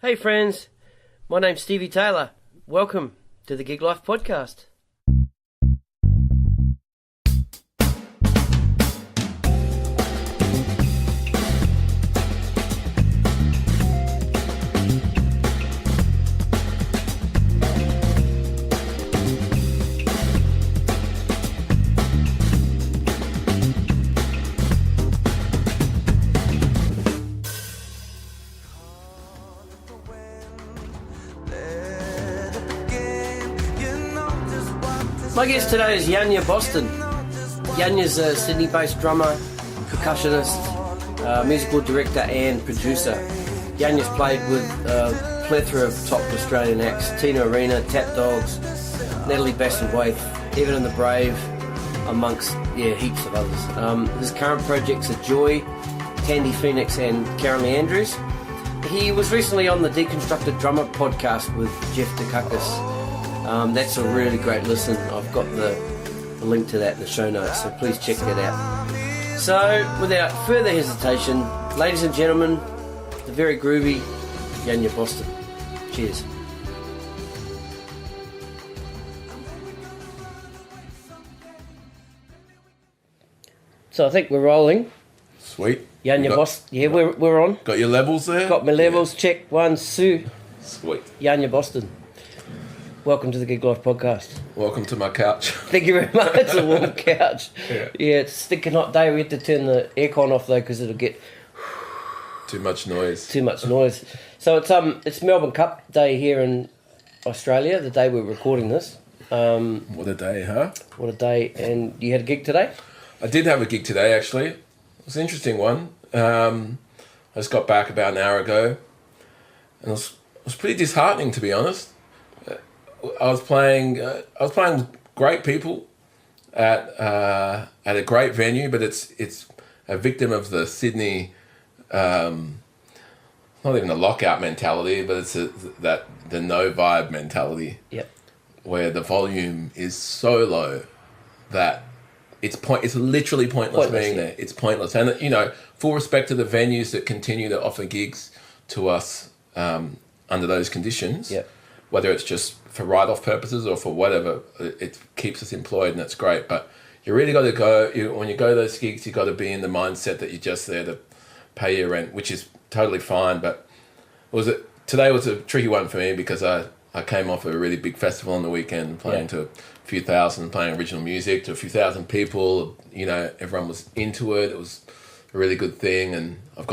Hey friends, my name's Stevie Taylor. Welcome to the Gig Life Podcast. My guest today is Yanya Boston. Yanya's a Sydney-based drummer, percussionist, musical director and producer. Yanya's played with a plethora of top Australian acts, Tina Arena, Tap Dogs, Natalie Bassett-Waite, Evan and the Brave, amongst heaps of others. His current projects are Joy, Thandi Phoenix and Karen Lee Andrews. He was recently on the Deconstructed Drummer podcast with Jeff DeCuckus. That's a really great listen. I've got the link to that in the show notes, so please check that out. So, without further hesitation, ladies and gentlemen, the very groovy Yanya Boston. Cheers. So I think we're rolling. Sweet. Yanya Boston. Yeah, we're on. Got your levels there? Got my levels. Yeah. Check. 1, 2. Sweet. Yanya Boston. Welcome to the Gig Life Podcast. Welcome to my couch. Thank you very much. It's a warm couch. Yeah, it's a stinking hot day. We have to turn the aircon off though because it'll get too much noise. So it's Melbourne Cup Day here in Australia. The day we're recording this. What a day, huh? What a day! And you had a gig today? I did have a gig today. Actually, it was an interesting one. I just got back about an hour ago, and it was pretty disheartening, to be honest. I was playing with great people at a great venue, but it's a victim of the Sydney, not even a lockout mentality, but it's the no vibe mentality. Yep. Where the volume is so low that it's literally pointless being there. It's pointless, and full respect to the venues that continue to offer gigs to us under those conditions. Yep. Whether it's just for write-off purposes or for whatever, it keeps us employed and that's great. But you really got to go, when you go to those gigs, you got to be in the mindset that you're just there to pay your rent, which is totally fine. But today was a tricky one for me because I came off a really big festival on the weekend, playing to a few thousand, playing original music to a few thousand people. Everyone was into it. It was a really good thing. And I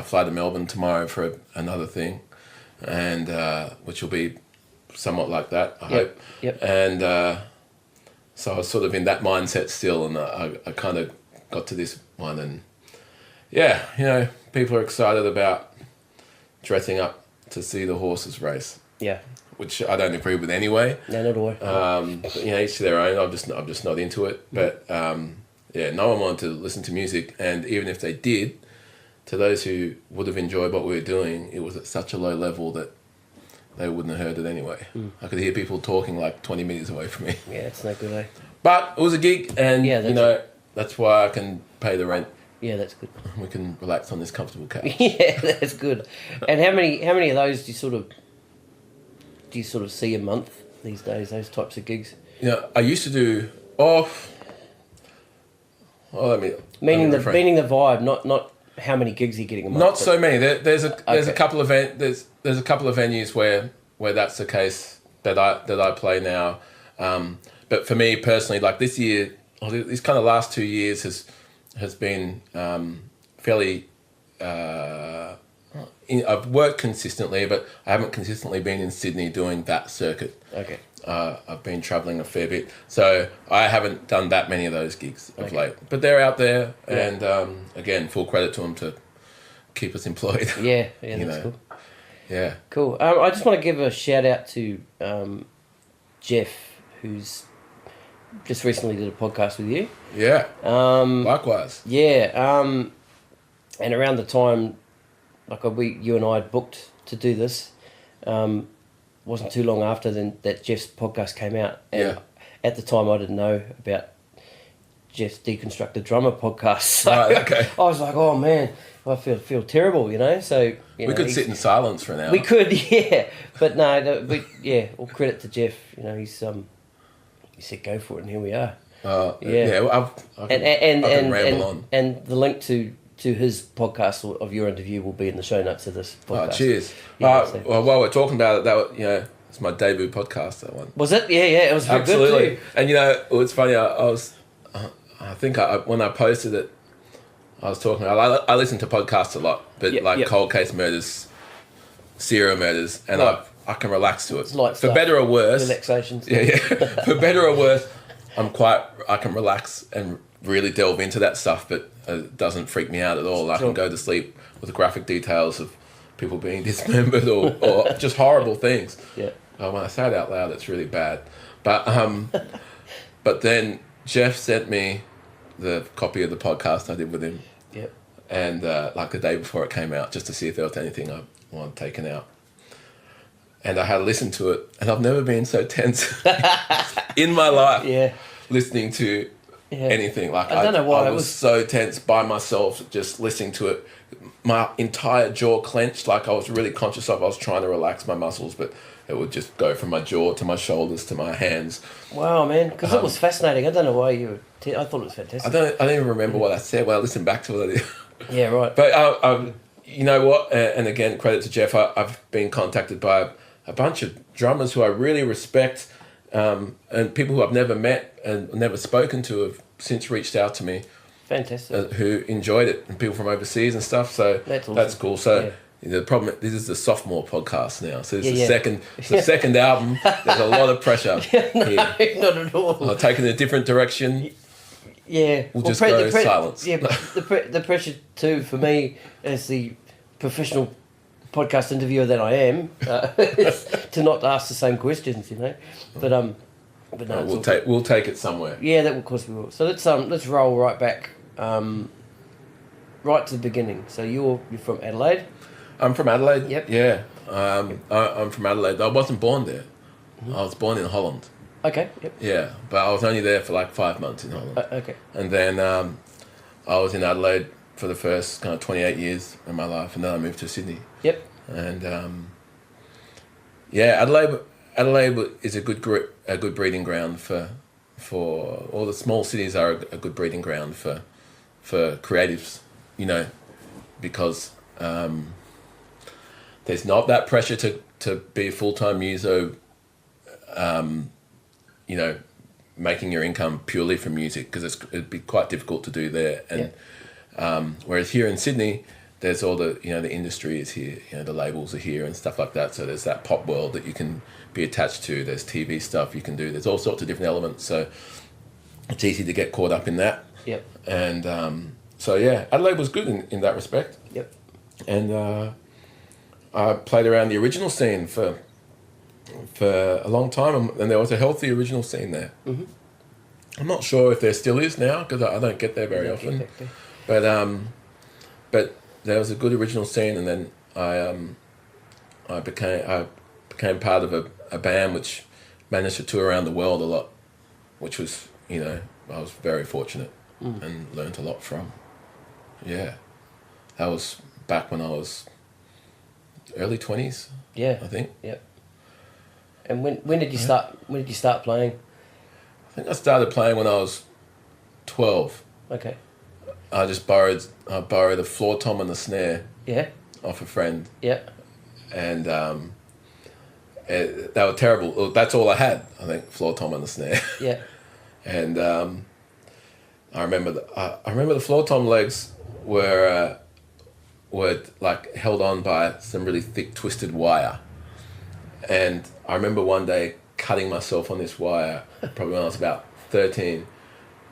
fly to Melbourne tomorrow for another thing, and which will be somewhat like that, I hope. Yep. And so I was sort of in that mindset still, and I kind of got to this one, and people are excited about dressing up to see the horses race. Yeah. Which I don't agree with anyway. No, not at all. But, each to their own. I'm just not into it. But no one wanted to listen to music, and even if they did, to those who would have enjoyed what we were doing, it was at such a low level that they wouldn't have heard it anyway. I could hear people talking like 20 metres away from me. Yeah, it's no good, eh? But it was a gig, and that's why I can pay the rent. Yeah, that's good. We can relax on this comfortable couch. Yeah, that's good. And how many of those do you sort of see a month these days? Those types of gigs. I used to do meaning the vibe, not how many gigs you're getting a month. Not so many. There's a couple of there's a couple of venues where that's the case that I play now. But for me personally, like this year, these kind of last 2 years has been fairly. I've worked consistently, but I haven't consistently been in Sydney doing that circuit. Okay. I've been travelling a fair bit, so I haven't done that many of those gigs of late. But they're out there, and again, full credit to them to keep us employed. Yeah, that's cool. Yeah. Cool. I just want to give a shout out to Jeff, who's just recently did a podcast with you. Yeah. Likewise. Yeah. And around the time, you and I had booked to do this, wasn't too long after then that Jeff's podcast came out. And at the time, I didn't know about Jeff's Deconstructed Drummer podcast. So Right, okay. I was like, oh man, I feel terrible, you know. So We could sit in silence for an hour. We could, yeah. But no, all credit to Jeff. You know, he said go for it, and here we are. Well, I can ramble on. And the link to his podcast of your interview will be in the show notes of this podcast. Oh, cheers. Yeah, well, while we're talking about it, it's my debut podcast, that one. Was it? Yeah, it was very Absolutely. good too. And it's funny. I think when I posted it, I was talking. I listen to podcasts a lot, but cold case murders, serial murders, and I can relax to it. It's light for stuff. better or worse. Relaxation. Yeah. For better or worse, I can relax and really delve into that stuff, but it doesn't freak me out at all. I can go to sleep with the graphic details of people being dismembered or just horrible things. Yeah. When I say it out loud, it's really bad. But then Jeff sent me the copy of the podcast I did with him. Yep. And the day before it came out, just to see if there was anything I wanted taken out. And I had listened to it, and I've never been so tense in my life. Yeah. Listening to anything. I don't know why I was so tense by myself just listening to it. My entire jaw clenched, I was really conscious of. I was trying to relax my muscles, but it would just go from my jaw to my shoulders to my hands. Wow, man, because it was fascinating. I don't know why you were... I thought it was fantastic. I don't even remember what I said when I listened back to it. Yeah, right. But you know what? And again, credit to Jeff. I've been contacted by a bunch of drummers who I really respect, and people who I've never met and never spoken to have since reached out to me. Fantastic. Who enjoyed it, and people from overseas and stuff. So that's awesome. That's cool. So the problem, this is the sophomore podcast now. So it's the the second album. There's a lot of pressure here. Not at all. I'm taking a different direction. Yeah. We'll just go silence. Yeah, but the pressure too for me as the professional podcast interviewer that I am is to not ask the same questions, you know. But no, we'll take it somewhere. Yeah, of course we will. So let's roll right back, right to the beginning. So you're from Adelaide. I'm from Adelaide. Yep. Yeah. I'm from Adelaide. I wasn't born there. Mm-hmm. I was born in Holland. Okay. Yep. Yeah, but I was only there for 5 months in Holland. Okay. And then I was in Adelaide for the first kind of 28 years of my life, and then I moved to Sydney. Yep. And Adelaide is a good breeding ground for all the small cities are a good breeding ground for creatives, because there's not that pressure to be a full-time muso, making your income purely from music, because it'd be quite difficult to do there. And whereas here in Sydney, there's all the the industry is here, the labels are here and stuff like that. So there's that pop world that you can be attached to. There's TV stuff you can do. There's all sorts of different elements. So it's easy to get caught up in that. Yep. And Adelaide was good in that respect. Yep. And I played around the original scene for a long time, and there was a healthy original scene there. Mm-hmm. I'm not sure if there still is now, because I don't get there very often. But there was a good original scene, and then I became part of a band which managed to tour around the world a lot, which was I was very fortunate and learnt a lot from. Yeah, that was back when I was early 20s. Yeah, I think. Yep. And when did you start? When did you start playing? I think I started playing when I was 12. Okay. I just borrowed a floor tom and a snare. Yeah. Off a friend. Yeah. And they were terrible. Well, that's all I had, I think, floor tom and the snare. Yeah. And I remember the floor tom legs were held on by some really thick twisted wire. And I remember one day cutting myself on this wire, probably when I was about 13,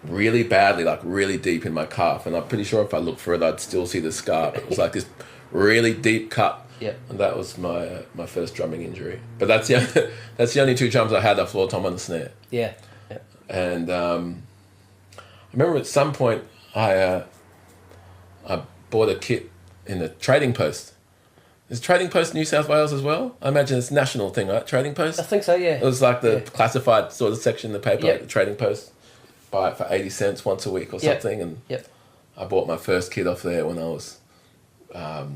really badly, really deep in my calf. And I'm pretty sure if I looked for it, I'd still see the scar. It was this really deep cut. Yeah. And that was my first drumming injury. But that's the only two drums I had, a floor tom and a snare. Yeah. Yeah. And I remember at some point I bought a kit in the Trading Post. Is Trading Post New South Wales as well? I imagine it's a national thing, right? Trading Post? I think so, yeah. It was the classified sort of section of the paper, like the Trading Post. buy it for 80 cents once a week or something. And I bought my first kit off there when I was, I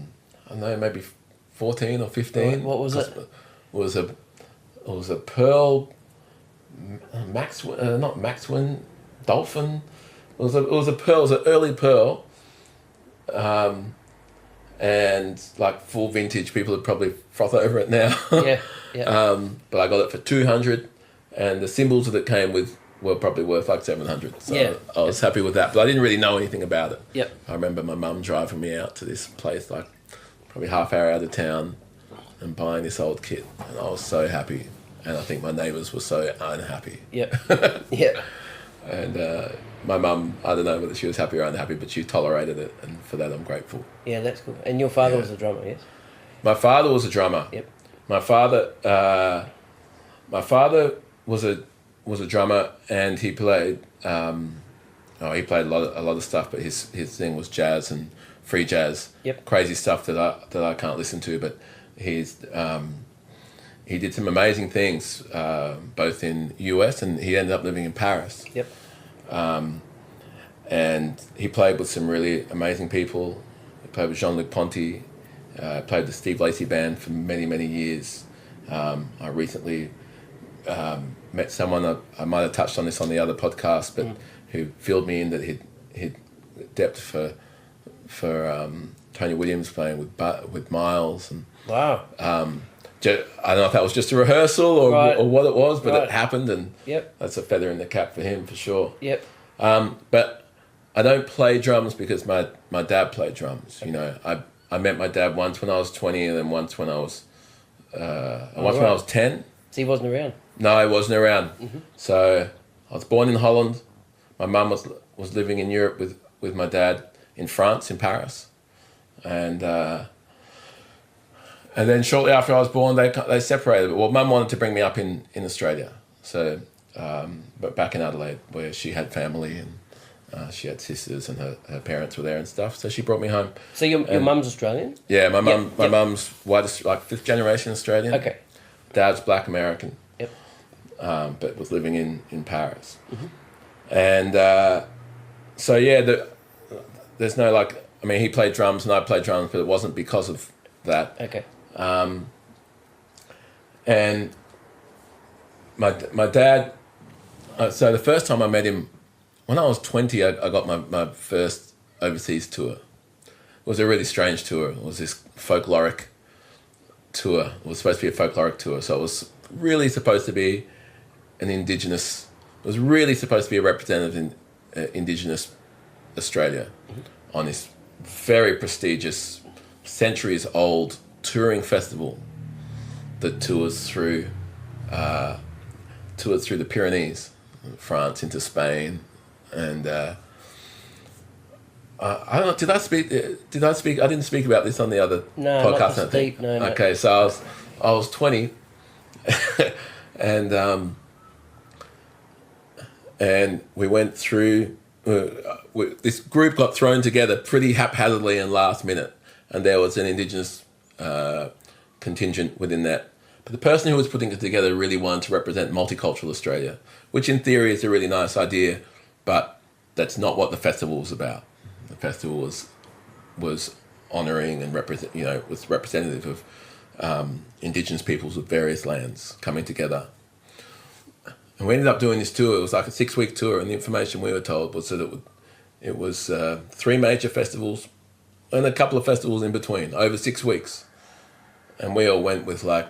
don't know, maybe 14 or 15. What was it? It was a pearl, not Maxwin, dolphin. It was a pearl. It was an early pearl, and like full vintage. People would probably froth over it now. But I got it for 200, and the symbols that it came with were probably worth like 700. So I was happy with that. But I didn't really know anything about it. I remember my mum driving me out to this place, like probably half hour out of town, and buying this old kit, and I was so happy. And I think my neighbours were so unhappy. And my mum, I don't know whether she was happy or unhappy, but she tolerated it, and for that I'm grateful. Yeah, that's cool. And your father was a drummer, yes? My father was a drummer. My father was a drummer, and he played. He played a lot of stuff, but his thing was jazz and free jazz. Crazy stuff that I can't listen to, but he did some amazing things, both in US, and he ended up living in Paris. And he played with some really amazing people. He played with Jean-Luc Ponty, played the Steve Lacy Band for many, many years. I recently met someone, I might have touched on this on the other podcast, but who filled me in that he'd depth for Tony Williams playing with Miles. And wow. I don't know if that was just a rehearsal or what it was, but it happened, and that's a feather in the cap for him for sure. But I don't play drums because my dad played drums. You know, I met my dad once when I was 20, and then once when I was when I was 10. So he wasn't around? No, he wasn't around. So I was born in Holland. My mum was living in Europe with my dad in France, in Paris, and then shortly after I was born, they separated. Well, Mum wanted to bring me up in Australia, so but back in Adelaide, where she had family and she had sisters and her parents were there and stuff. So she brought me home. So your mum's Australian? Yeah, my mum's white, like 5th generation Australian. Okay. Dad's Black American. But was living in Paris, and so there's no like. I mean, he played drums and I played drums, but it wasn't because of that. Okay. And my dad, so the first time I met him, when I was 20, I got my first overseas tour. It was a really strange tour. It was this folkloric tour. It was supposed to be a folkloric tour, so it was really supposed to be it was really supposed to be a representative in Indigenous Australia on this very prestigious, centuries-old touring festival that tours through the Pyrenees, France into Spain, and I don't know. Did I speak? I didn't speak about this on the other podcast. Not this deep. No. Okay, so I was 20, and we went through. This group got thrown together pretty haphazardly and last minute, and there was an Indigenous contingent within that. But the person who was putting it together really wanted to represent multicultural Australia, which in theory is a really nice idea, but that's not what the festival was about. The festival was honouring and was representative of Indigenous peoples of various lands coming together. And we ended up doing this tour. It was like a 6-week tour, and the information we were told was that it was 3 major festivals and a couple of festivals in between over 6 weeks. And we all went with I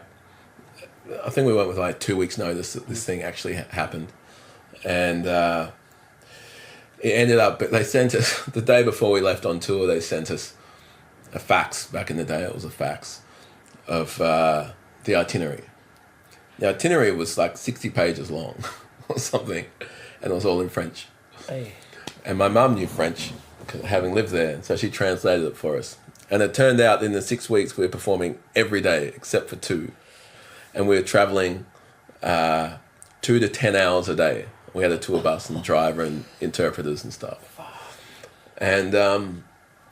think we went with 2 weeks' notice that this thing actually happened. And it ended up, they sent us, the day before we left on tour, they sent us a fax. Back in the day, it was a fax of the itinerary. The itinerary was like 60 pages long or something, and it was all in French. Hey. And my mum knew French, having lived there, and so she translated it for us. And it turned out in the 6 weeks we were performing every day except for 2. And we were travelling 2 to 10 hours a day. We had a tour bus and driver and interpreters and stuff. And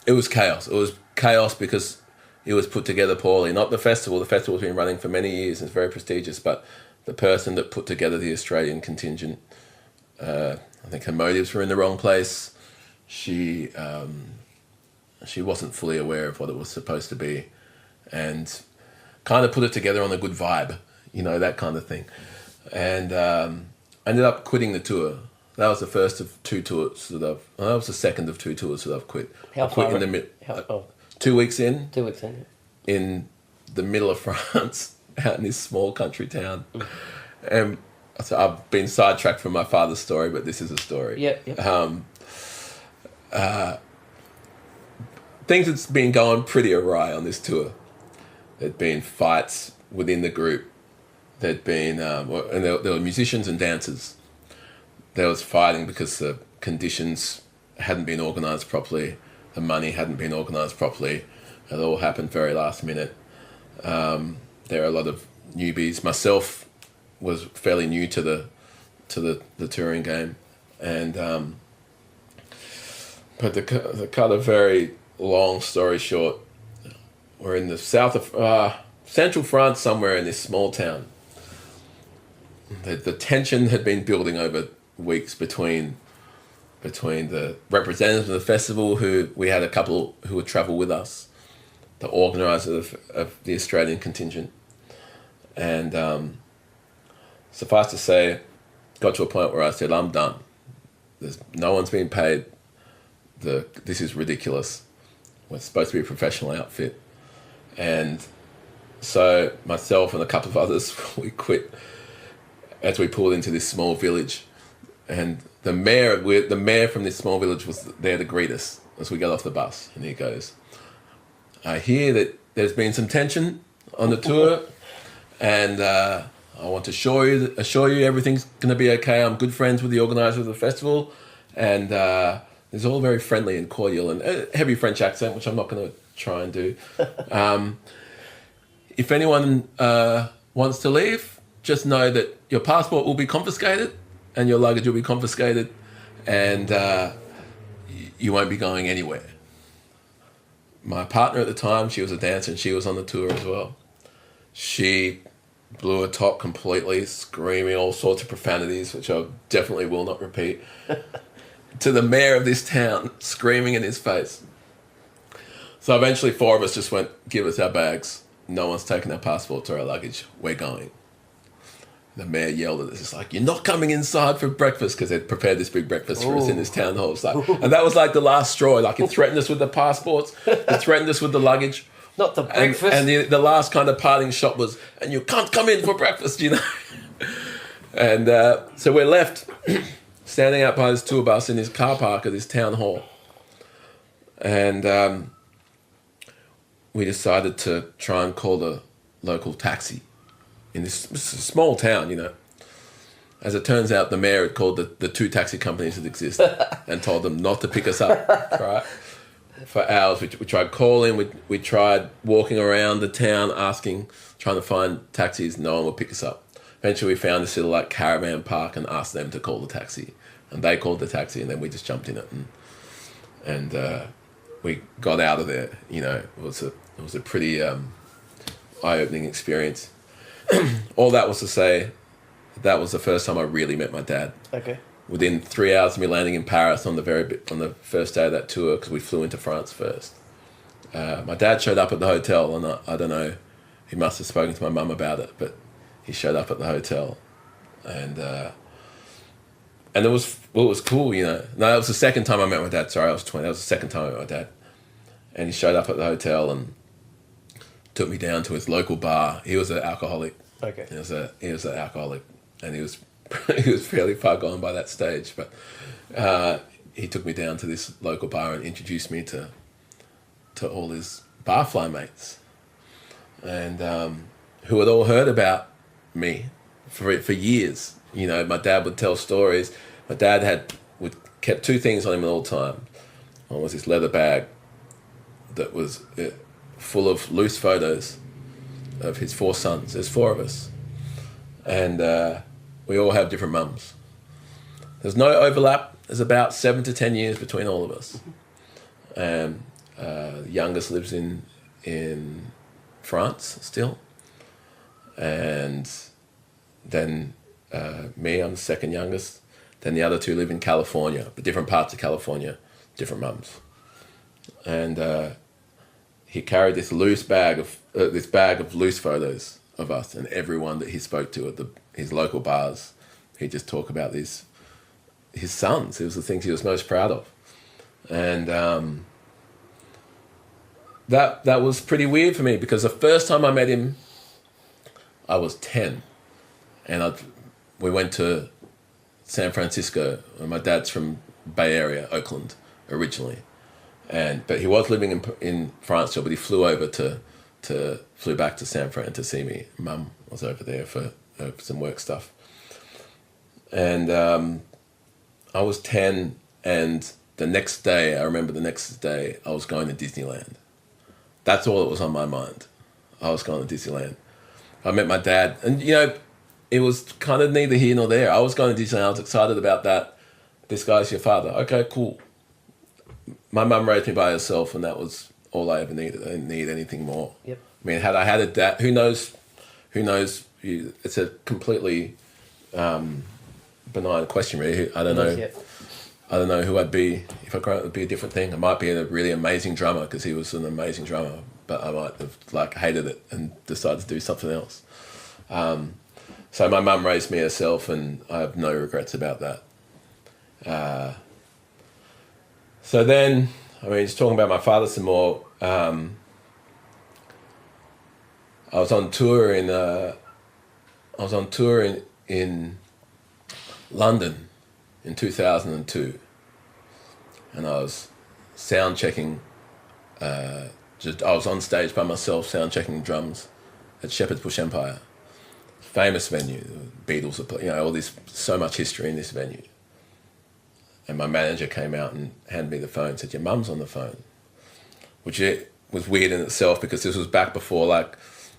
it was chaos. It was chaos because it was put together poorly. Not the festival. The festival's been running for many years and it's very prestigious, but the person that put together the Australian contingent, I I think her motives were in the wrong place. She wasn't fully aware of what it was supposed to be, and kind of put it together on a good vibe, that kind of thing. And I ended up quitting the tour. That was the first of two tours that was the second of two tours that I've quit. How I quit far? in the 2 weeks in. 2 weeks in. In the middle of France, out in this small country town. And so I've been sidetracked from my father's story, but this is a story. Yep. Things had been going pretty awry on this tour. There'd been fights within the group. There'd been, and there were musicians and dancers. There was fighting because the conditions hadn't been organised properly. The money hadn't been organised properly. It all happened very last minute. There are a lot of newbies. Myself was fairly new to the touring game, and but the kind of very long story short, we're in the south of central France, somewhere in this small town. The tension had been building over weeks between the representatives of the festival, who we had a couple who would travel with us, the organiser of the Australian contingent, and suffice to say, got to a point where I said, I'm done. No one's been paid. This is ridiculous. We're supposed to be a professional outfit. And so myself and a couple of others, we quit as we pulled into this small village. And the mayor from this small village was there to greet us as we got off the bus. And he goes, I hear that there's been some tension on the tour, and I want to assure you everything's going to be okay. I'm good friends with the organiser of the festival, and it's all very friendly and cordial, and a heavy French accent, which I'm not going to try and do. If anyone wants to leave, just know that your passport will be confiscated and your luggage will be confiscated, and you won't be going anywhere. My partner at the time, she was a dancer and she was on the tour as well. She blew her top completely, screaming all sorts of profanities, which I definitely will not repeat, to the mayor of this town, screaming in his face. So eventually 4 of us just went, give us our bags. No one's taken our passports or our luggage. We're going. The mayor yelled at us, it's like, you're not coming inside for breakfast, because they'd prepared this big breakfast for us in this town hall. And that was like the last straw. Like, he threatened us with the passports, he threatened us with the luggage. Not the breakfast. And the last kind of parting shot was, and you can't come in for breakfast, And so we're left standing out by this tour bus in this car park of this town hall. And we decided to try and call the local taxi in this small town, As it turns out, the mayor had called the 2 taxi companies that exist and told them not to pick us up, right? For hours. We tried calling, we tried walking around the town trying to find taxis. No one would pick us up. Eventually we found this little caravan park and asked them to call the taxi. And they called the taxi, and then we just jumped in it and we got out of there. It was a pretty eye-opening experience. All that was to say, that was the first time I really met my dad. Okay. Within 3 hours of me landing in Paris on the first day of that tour, because we flew into France first. My dad showed up at the hotel, and I don't know, he must have spoken to my mum about it, but he showed up at the hotel, and it was cool, No, that was the second time I met my dad. Sorry, I was 20. That was the second time I met my dad, and he showed up at the hotel and took me down to his local bar. He was an alcoholic. Okay. He was an alcoholic, and he was fairly far gone by that stage. But he took me down to this local bar and introduced me to all his barfly mates, and who had all heard about me for years. My dad would tell stories. My dad kept 2 things on him at all time. One was this leather bag that was full of loose photos of his 4 sons. There's 4 of us, and we all have different mums. There's no overlap. There's about 7 to 10 years between all of us. And the youngest lives in France still, and then me, I'm the second youngest. Then the other two live in California, but different parts of California, different mums. And he carried this bag of loose photos of us, and everyone that he spoke to at his local bars, he'd just talk about his sons. It was the things he was most proud of. And that was pretty weird for me, because the first time I met him, I was 10, and we went to San Francisco. My dad's from Bay Area, Oakland, originally, but he was living in France still. But he flew back to San Fran to see me. Mum was over there for some work stuff, and I was 10, and I remember the next day I was going to Disneyland. That's all that was on my mind. I was going to Disneyland. I met my dad, and it was kind of neither here nor there. I was going to Disneyland. I was excited about that. This guy's your father. Okay, cool. My mum raised me by herself, and that was all I ever needed. I didn't need anything more. Yep. I mean, had I had a dad, who knows? It's a completely benign question, really. I don't know. Yep. I don't know who I'd be if I grew up. It would be a different thing. I might be a really amazing drummer, because he was an amazing drummer, but I might have hated it and decided to do something else. So my mum raised me herself, and I have no regrets about that. So then, just talking about my father some more. I was on tour in London in 2002, and I was sound checking. I was on stage by myself, sound checking drums at Shepherd's Bush Empire, famous venue. The Beatles are, all this, so much history in this venue. And my manager came out and handed me the phone and said, "Your mum's on the phone," which it was weird in itself, because this was back before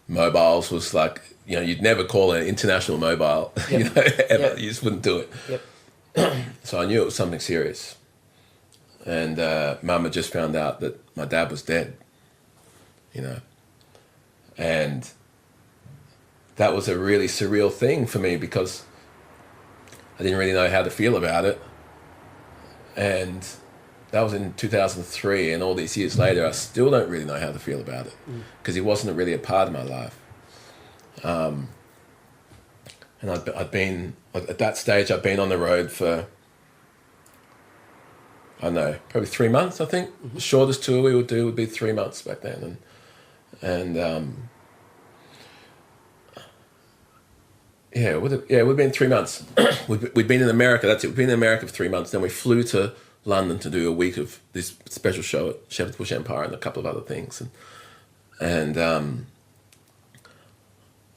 mobiles was you'd never call an international mobile, Yep. Ever. Yep. You just wouldn't do it. Yep. So I knew it was something serious. And Mum had just found out that my dad was dead, and that was a really surreal thing for me, because I didn't really know how to feel about it. And that was in 2003, and all these years later, I still don't really know how to feel about it, because he wasn't really a part of my life. And I'd been, at that stage, I'd been on the road for, I don't know, probably 3 months, I think. Mm-hmm. The shortest tour we would do would be 3 months back then. And it would have been 3 months. We'd been in America, that's it. We'd been in America for 3 months. Then we flew to London to do a week of this special show at Shepherd's Bush Empire and a couple of other things. And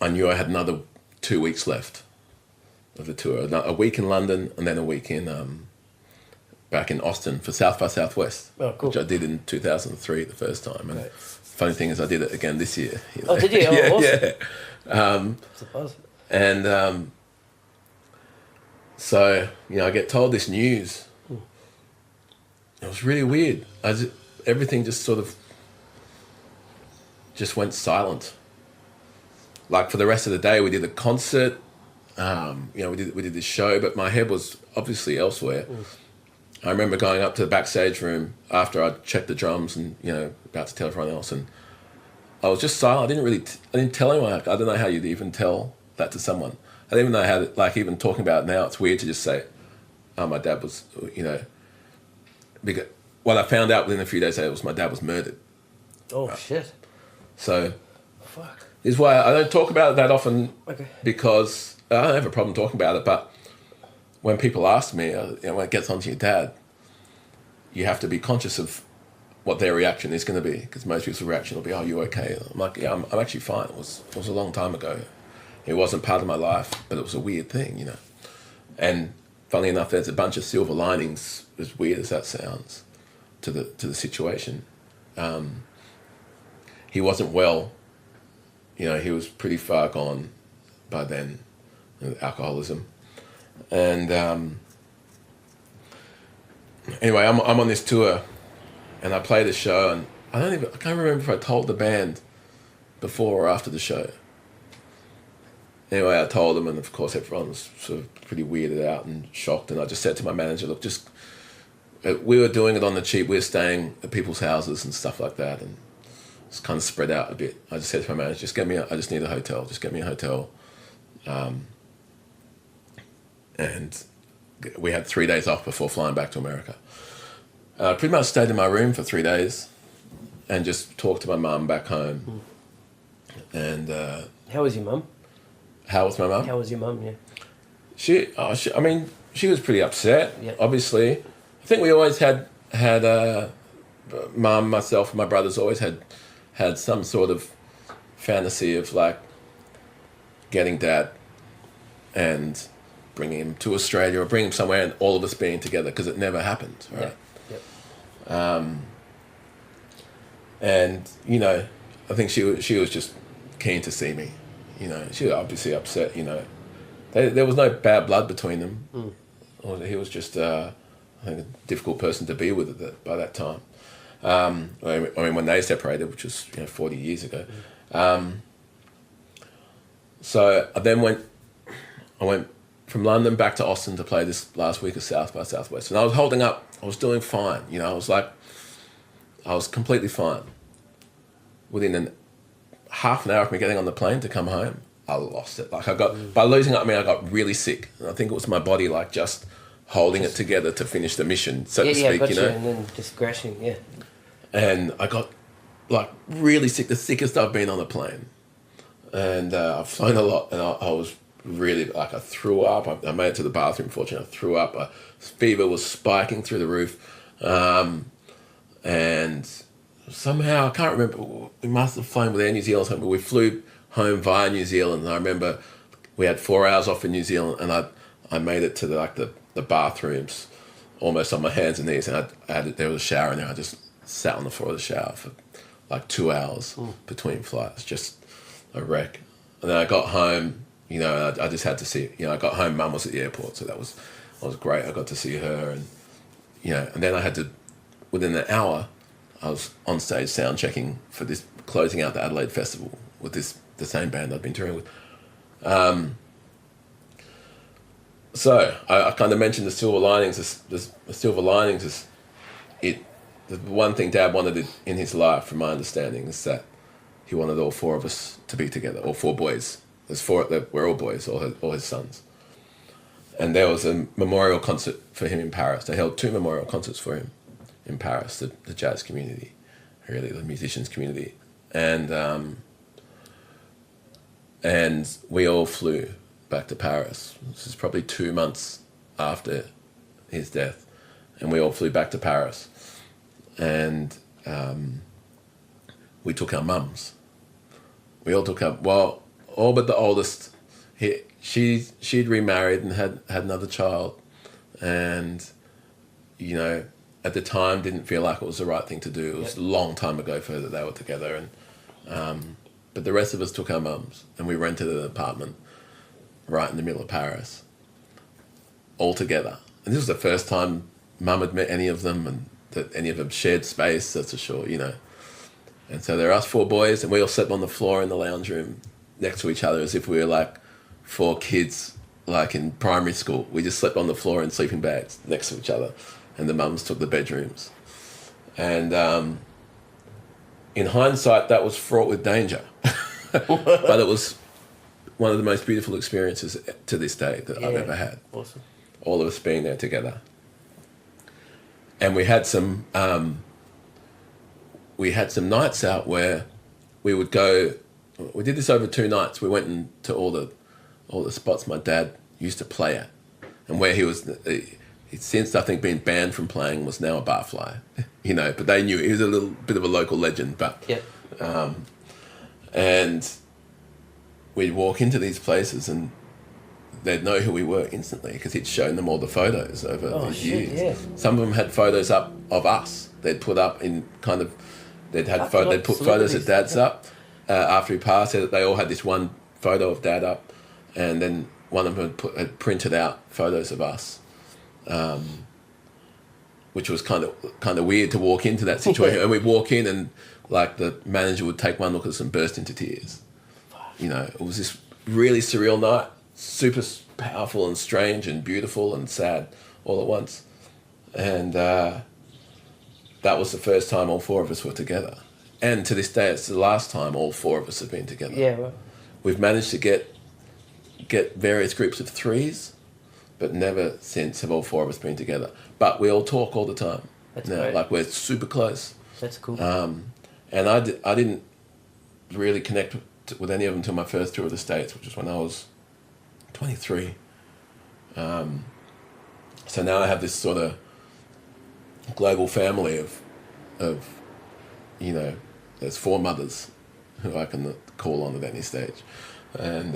I knew I had another 2 weeks left of the tour. A week in London, and then a week in back in Austin for South by Southwest, cool. which I did in 2003 the first time. And funny thing is, I did it again this year. Oh, did you? Oh, yeah, awesome. Yeah. Suppose. And so, I get told this news. It was really weird. Everything just sort of just went silent. For the rest of the day, we did a concert. We did this show, but my head was obviously elsewhere. I remember going up to the backstage room after I'd checked the drums and about to tell everyone else, and I was just silent. I didn't tell anyone. I don't know how you'd even tell that to someone. I don't even know how to, even talking about it now, it's weird to just say, "Oh, my dad was," because what I found out within a few days later was my dad was murdered. Oh, shit. So, fuck. This is why I don't talk about it that often. Okay. Because I don't have a problem talking about it, but when people ask me, when it gets onto your dad, you have to be conscious of what their reaction is going to be, because most people's reaction will be, "Oh, you okay?" I'm like, "Yeah, I'm actually fine. It was a long time ago. It wasn't part of my life, but it was a weird thing, And funnily enough, there's a bunch of silver linings, as weird as that sounds, to the situation. He wasn't well. He was pretty far gone by then, alcoholism. And anyway, I'm on this tour, and I played a show, and I can't remember if I told the band before or after the show. anyway, I told them, and of course everyone was sort of pretty weirded out and shocked. And I just said to my manager, look, we were doing it on the cheap. We were staying at people's houses and stuff like that, and it's kind of spread out a bit. I just said to my manager, I just need a hotel. Just get me a hotel. And we had 3 days off before flying back to America. I pretty much stayed in my room for 3 days and just talked to my mum back home. And How was your mum? how was my mum? How was your mum? Yeah. She was pretty upset. Yeah. Obviously, I think we always had mum, myself, and my brothers always had some sort of fantasy of like getting dad and bringing him to Australia or bringing him somewhere and all of us being together, because it never happened, right? Yep. And you know, I think she was just keen to see me. You know, she was obviously upset. You know, there was no bad blood between them. He was just, I think, a difficult person to be with by that time. I mean, when they separated, which was 40 years ago. So I then went from London back to Austin to play this last week of South by Southwest, and I was holding up. I was doing fine. You know, I was completely fine. Within half an hour of me getting on the plane to come home, I lost it. Like by losing it, I mean, I got really sick. And I think it was my body like just holding it together to finish the mission, so to speak. Gotcha, You know, and then just crashing. Yeah. and I got like really sick, the sickest I've been on a plane. And I've flown a lot, and I was really, like, I threw up. I made it to the bathroom, fortunately. I threw up. Fever was spiking through the roof. And somehow, I can't remember, we must have flown with Air New Zealand or something, but we flew home via New Zealand. And I remember we had 4 hours off in New Zealand, and I made it to the bathrooms almost on my hands and knees. And there was a shower in there. I just sat on the floor of the shower for like 2 hours between flights, just a wreck. And then I got home, and I just had to see, I got home, Mum was at the airport, so that was great. I got to see her, and and then I had to, within an hour, I was on stage sound checking for this, closing out the Adelaide Festival with the same band I'd been touring with. So I kind of mentioned the silver linings. The silver linings is the one thing Dad wanted in his life, from my understanding, is that he wanted all four of us to be together, all four boys. We're all boys, all his sons. And there was a memorial concert for him in Paris. They held 2 memorial concerts for him in Paris, the jazz community, really, the musicians community. And we all flew back to Paris. This is probably 2 months after his death. And we all flew back to Paris. And we took our mums. We all took all but the oldest. She'd remarried and had another child, and at the time didn't feel like it was the right thing to do. It was a long time ago for her that they were together, and but the rest of us took our mums, and we rented an apartment right in the middle of Paris, all together. And this was the first time Mum had met any of them, and that any of them shared space, that's for sure, And so there are us 4 boys, and we all slept on the floor in the lounge room next to each other as if we were like 4 kids, like in primary school. We just slept on the floor in sleeping bags next to each other, and the mums took the bedrooms. And in hindsight, that was fraught with danger. But it was one of the most beautiful experiences to this day that I've ever had. Awesome. All of us being there together. And we had some nights out where we would go. We did this over 2 nights. We went into all the spots my dad used to play at, and where he'd since, I think, been banned from playing, was now a barfly, But they knew he was a little bit of a local legend. But and we'd walk into these places and they'd know who we were instantly because he'd shown them all the photos over these years. Yeah. Some of them had photos up of us. They'd put up in kind of, they'd put photos of Dad's up after he passed. They all had this one photo of Dad up, and then one of them had printed out photos of us, which was kind of weird to walk into that situation. And we'd walk in, and like the manager would take one look at us and burst into tears. It was this really surreal night, super powerful and strange and beautiful and sad all at once. And that was the first time all four of us were together. And to this day, it's the last time all four of us have been together. Yeah, right. We've managed to get various groups of threes, but never since have all four of us been together. But we all talk all the time. That's now, great. like we're super close. That's cool. And I didn't really connect with any of them until my first tour of the States, which was when I was 23. So now I have this sort of global family of there's four mothers who I can call on at any stage, and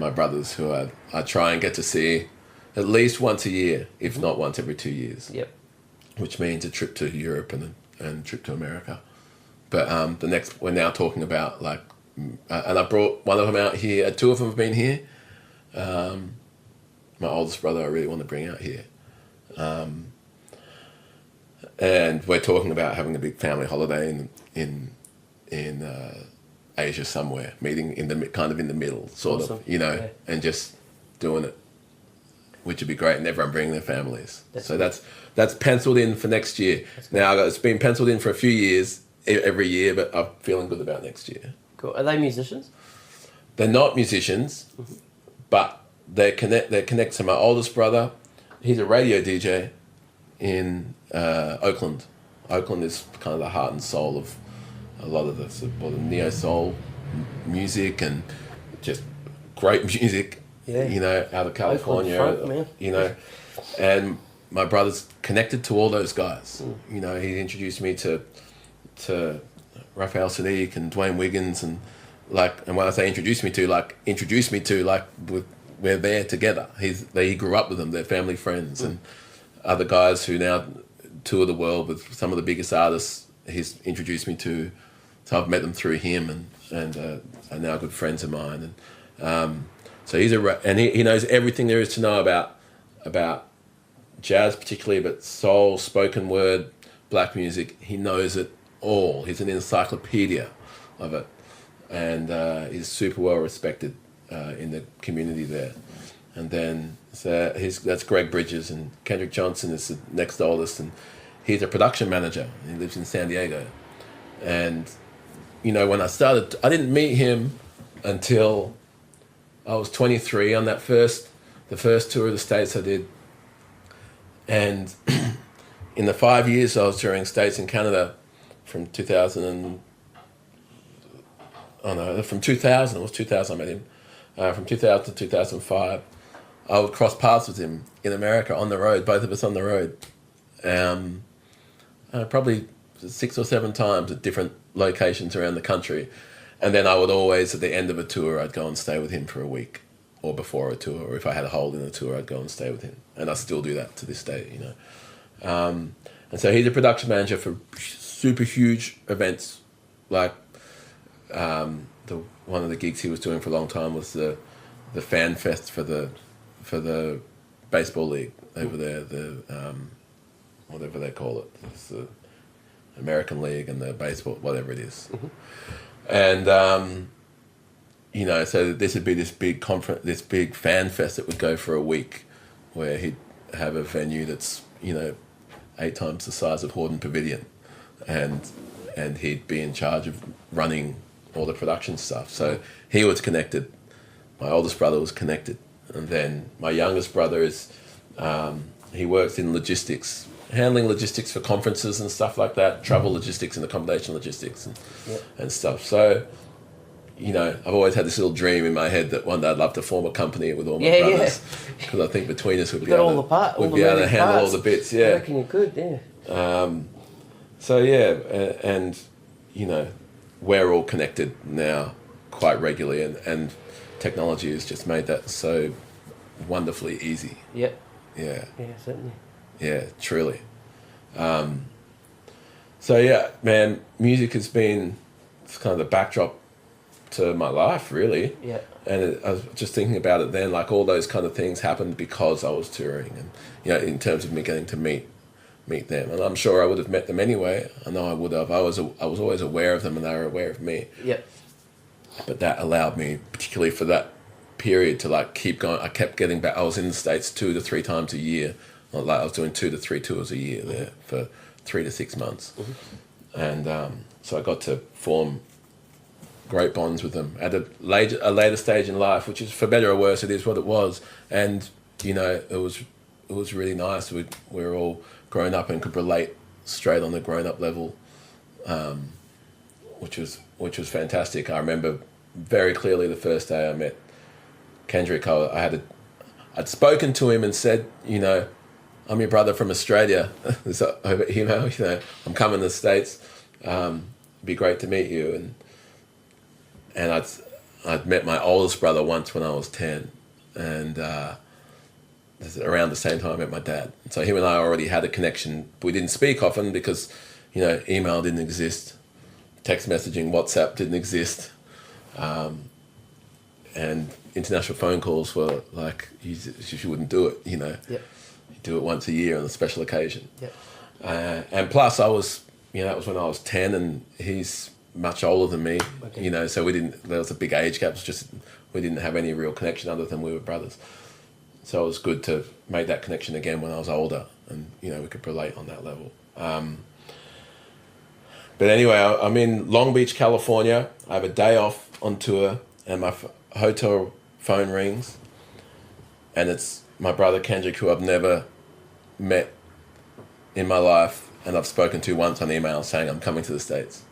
my brothers who I try and get to see at least once a year, if not once every 2 years. Yep. Which means a trip to Europe and a trip to America. But the next, we're now talking about and I brought one of them out here. Two of them have been here. My oldest brother, I really want to bring out here. And we're talking about having a big family holiday in Asia somewhere, meeting in the middle, sort Awesome. of, Yeah. and just doing it, which would be great, and everyone bringing their families. So that's penciled in for next year. Now it's been penciled in for a few years, every year, but I'm feeling good about next year. Cool. Are they musicians? They're not musicians, but they connect to my oldest brother. He's a radio DJ in Oakland. Oakland is kind of the heart and soul of a lot of the neo soul music and just great music. Yeah. Out of California. Oakland folk, man. And my brother's connected to all those guys. He introduced me to Raphael Sadiq and Dwayne Wiggins and when I say introduced me to we're there together. He grew up with them. They're family friends and other guys who now tour the world with some of the biggest artists. He's introduced me to, so I've met them through him and are now good friends of mine. And so he knows everything there is to know about jazz particularly, but soul, spoken word, black music. He knows it all. He's an encyclopedia of it, and he's super well respected in the community there. And then that's Greg Bridges, and Kendrick Johnson is the next oldest, and he's a production manager. He lives in San Diego. And when I started, I didn't meet him until I was 23 on the first tour of the States I did. And in the 5 years I was touring States and Canada from 2000, it was 2000 I met him. From 2000 to 2005, I would cross paths with him in America on the road, both of us on the road. Probably 6 or 7 times at different locations around the country. And then I would always, at the end of a tour, I'd go and stay with him for a week, or before a tour, or if I had a hold in a tour, I'd go and stay with him. And I still do that to this day, And so he's a production manager for super huge events, like one of the gigs he was doing for a long time was the fan fest for the baseball league over there, whatever they call it. It's the American League and the baseball, whatever it is. And so this would be this big conference, this big fan fest that would go for a week, where he'd have a venue that's 8 times the size of Hordern Pavilion, and he'd be in charge of running all the production stuff. So he was connected. My oldest brother was connected, and then my youngest brother is he works in logistics, handling logistics for conferences and stuff like that, travel logistics and accommodation logistics and stuff. So, I've always had this little dream in my head that one day I'd love to form a company with all my brothers, because I think between us we'd be able to handle all the bits. Yeah, I reckon you could. Yeah. So yeah, and we're all connected now quite regularly, and technology has just made that so wonderfully easy. Yep. Yeah. Yeah, certainly. Yeah, truly. So yeah, man, music has been kind of the backdrop to my life, really. Yeah. And I was just thinking about it then, like all those kind of things happened because I was touring, and in terms of me getting to meet them, and I'm sure I would have met them anyway. I know I would have. I was always aware of them, and they were aware of me. Yep. But that allowed me, particularly for that period to like keep going. I kept getting back. I was in the States 2 to 3 times a year. Like I was doing 2 to 3 tours a year there for 3 to 6 months. And so I got to form great bonds with them at a later stage in life, which is, for better or worse, it is what it was. And, you know, it was really nice. We were all grown up and could relate straight on the grown-up level, which was fantastic. I remember very clearly the first day I met Kendrick. I'd spoken to him and said, you know, I'm your brother from Australia. Over email, you know, I'm coming to the States. It'd be great to meet you. And I'd met my oldest brother once when I was 10, and around the same time I met my dad. So him and I already had a connection. We didn't speak often because, you know, email didn't exist, text messaging, WhatsApp didn't exist, and international phone calls were like, you wouldn't do it, you know. Yep. You do it once a year on a special occasion. Yep. And plus I was, you know, that was when I was 10 and he's much older than me, you know, so there was a big age gap. It was just, we didn't have any real connection other than we were brothers. So it was good to make that connection again when I was older and, you know, we could relate on that level. But anyway, I'm in Long Beach, California. I have a day off on tour and my hotel phone rings and it's my brother Kendrick, who I've never met in my life and I've spoken to once on email saying I'm coming to the States.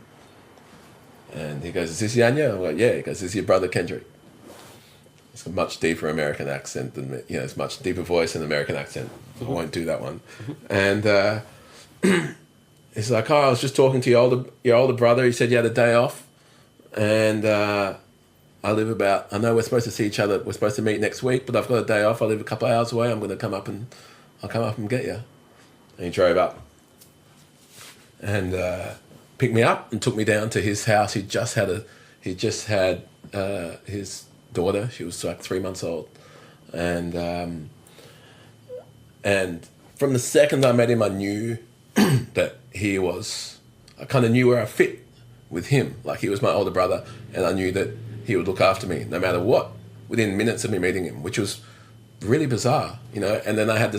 And he goes, is this Yanya? I'm like, yeah. He goes, this is your brother Kendrick. It's a much deeper American accent than me. You know, it's much deeper voice and American accent. I won't do that one. And he's like, oh, I was just talking to your older brother. He said you had a day off. And I know we're supposed to see each other. We're supposed to meet next week, but I've got a day off. I live a couple of hours away. I'm going to come up and get you. And he drove up and picked me up and took me down to his house. He just had his daughter. She was like 3 months old, and from the second I met him, I knew that I kind of knew where I fit with him. Like, he was my older brother, and I knew that he would look after me no matter what, within minutes of me meeting him, which was really bizarre, you know. And then I had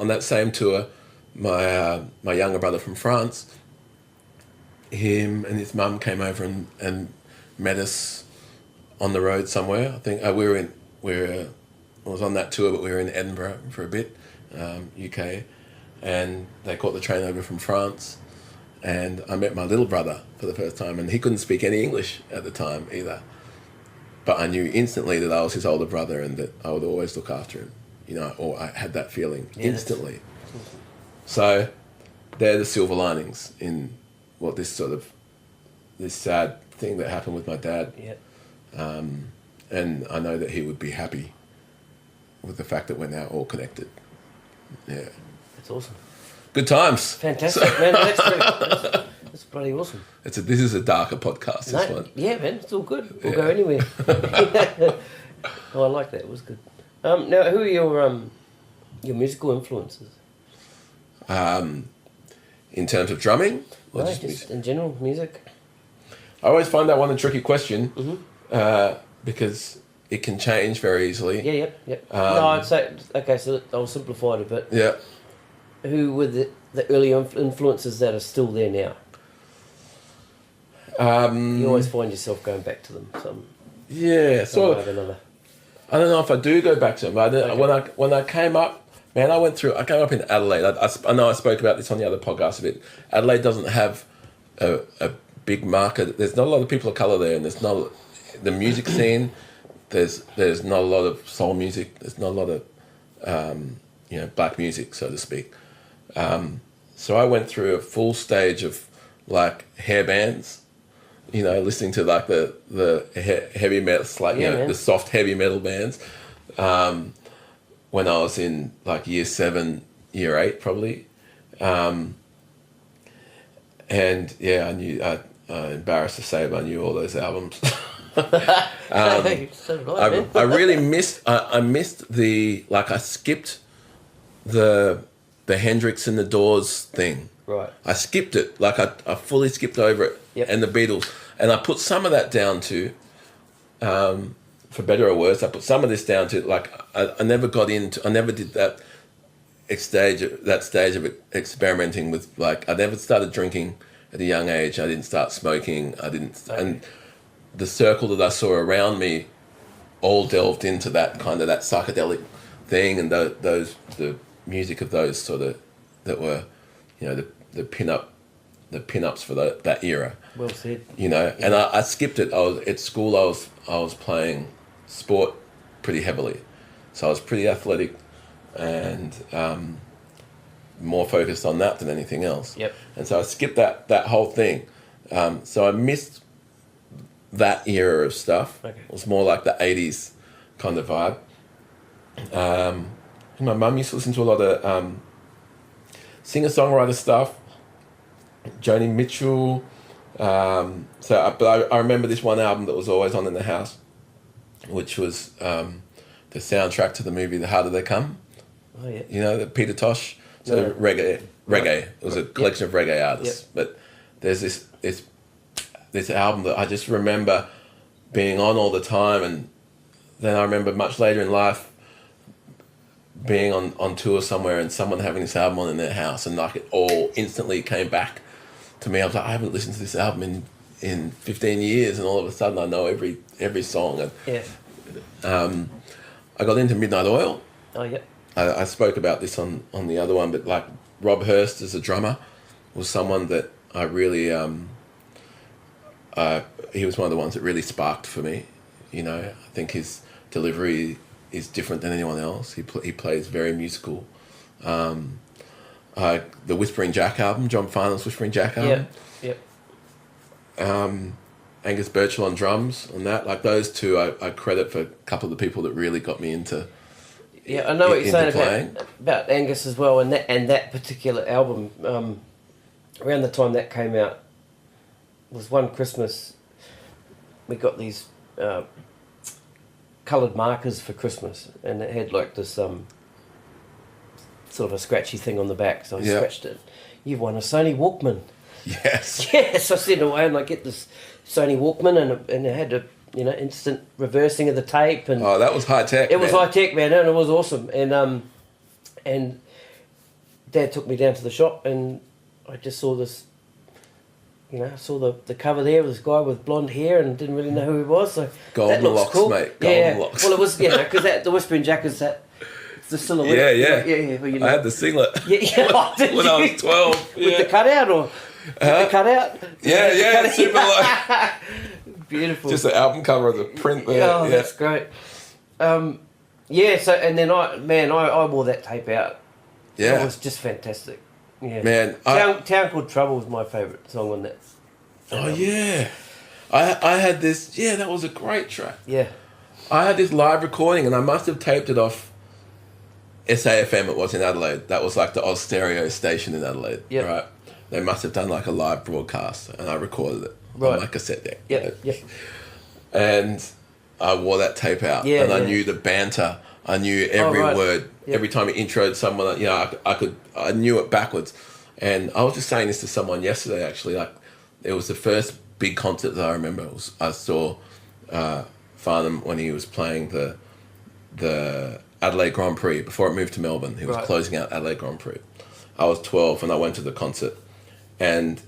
on that same tour, my younger brother from France, him and his mum came over and met us on the road somewhere. I think I was on that tour, but we were in Edinburgh for a bit, UK, and they caught the train over from France, and I met my little brother for the first time, and he couldn't speak any English at the time either. But I knew instantly that I was his older brother and that I would always look after him, you know, or I had that feeling instantly. So they're the silver linings in this sad thing that happened with my dad. Yep. And I know that he would be happy with the fact that we're now all connected. Yeah. That's awesome. Good times. Fantastic, man. That's bloody awesome. This is a darker podcast, this one. Yeah, man, it's all good. We'll go anywhere. Oh, I like that. It was good. Now, who are your musical influences? In terms of drumming? Or No, just in general, music. I always find that one a tricky question, because it can change very easily. Yeah, yep. No, I'd say, okay, so I'll simplify it a bit. Yeah. Who were the early influences that are still there now? You always find yourself going back to them. Yeah, some way or another. I don't know if I do go back to them. Okay. When I came up, man, I came up in Adelaide. I know I spoke about this on the other podcast a bit. Adelaide doesn't have a big market. There's not a lot of people of colour there, and there's not the music scene. There's not a lot of soul music. There's not a lot of black music, so to speak. So I went through a full stage of like hair bands, you know, listening to like the heavy metal, the soft heavy metal bands. When I was in like year 7, year 8 probably. And yeah, I knew, embarrassed to say, but I knew all those albums. I really missed, I missed I skipped the Hendrix and the Doors thing. Right. I skipped it, I fully skipped over it. Yep. And the Beatles. And I put some of that down to for better or worse, I put some of this down to like I never did that stage of experimenting with, like, I never started drinking at a young age. I didn't start smoking. And the circle that I saw around me all delved into that kind of that psychedelic thing, and the music of those sort of that were, you know, the pinups for that era. Well said. You know, and I skipped it. I was at school. I was playing sport pretty heavily, so I was pretty athletic and more focused on that than anything else. Yep. And so I skipped that whole thing. So I missed that era of stuff. Okay. It was more like the 80s kind of vibe. My mum used to listen to a lot of singer-songwriter stuff, Joni Mitchell. But I remember this one album that was always on in the house, which was the soundtrack to the movie The Harder They Come. Oh, yeah. You know, the Peter Tosh. So Yeah. reggae. Right. It was a collection of reggae artists. Yep. But there's this album that I just remember being on all the time, and then I remember much later in life being on tour somewhere and someone having this album on in their house, and like it all instantly came back to me. I was like, I haven't listened to this album in 15 years, and all of a sudden I know every song. And Yeah. I got into Midnight Oil. Oh, yeah. I spoke about this on the other one, but like Rob Hurst as a drummer was someone that I really, he was one of the ones that really sparked for me. You know, I think his delivery is different than anyone else. He plays very musical. The Whispering Jack album, John Farnham's Whispering Jack album. Yeah. Angus Birchall on drums on that. Like those two, I credit for a couple of the people that really got me into. Yeah, I know what you're saying playing. about Angus as well, and that particular album. Around the time that came out, was one Christmas. We got these coloured markers for Christmas, and it had like this sort of a scratchy thing on the back. So I scratched it. You've won a Sony Walkman. Yes. Yes, I sent it away and I get this Sony Walkman, and it had a instant reversing of the tape, and Oh, that was high tech. it was high tech, man, and it was awesome. And Dad took me down to the shop, and I just saw this. I saw the cover there with this guy with blonde hair, and didn't really know who he was. So Golden that looks locks, cool. mate. Golden locks. Well, it was because the Whispering Jack is that. The silhouette. Yeah. Well, I had the singlet. Yeah. Did when you? I was 12. With the cutout or the cutout? Yeah, super low. Beautiful. Just the album cover of the print there. Oh, that's great. So and then I wore that tape out. Yeah. It was just fantastic. Yeah. Man, Town Called Trouble was my favourite song on that. Oh yeah. I had this, that was a great track. Yeah. I had this live recording, and I must have taped it off SAFM. It was in Adelaide. That was like the Oz Stereo station in Adelaide. Yep. Right. They must have done like a live broadcast, and I recorded it on my cassette deck. Yeah. And I wore that tape out, and I knew the banter. I knew every word. Yep. Every time he introed someone, I knew it backwards. And I was just saying this to someone yesterday. Actually, like it was the first big concert that I remember. I saw Farnham when he was playing the Adelaide Grand Prix before it moved to Melbourne. He was closing out Adelaide Grand Prix. I was 12 and I went to the concert, and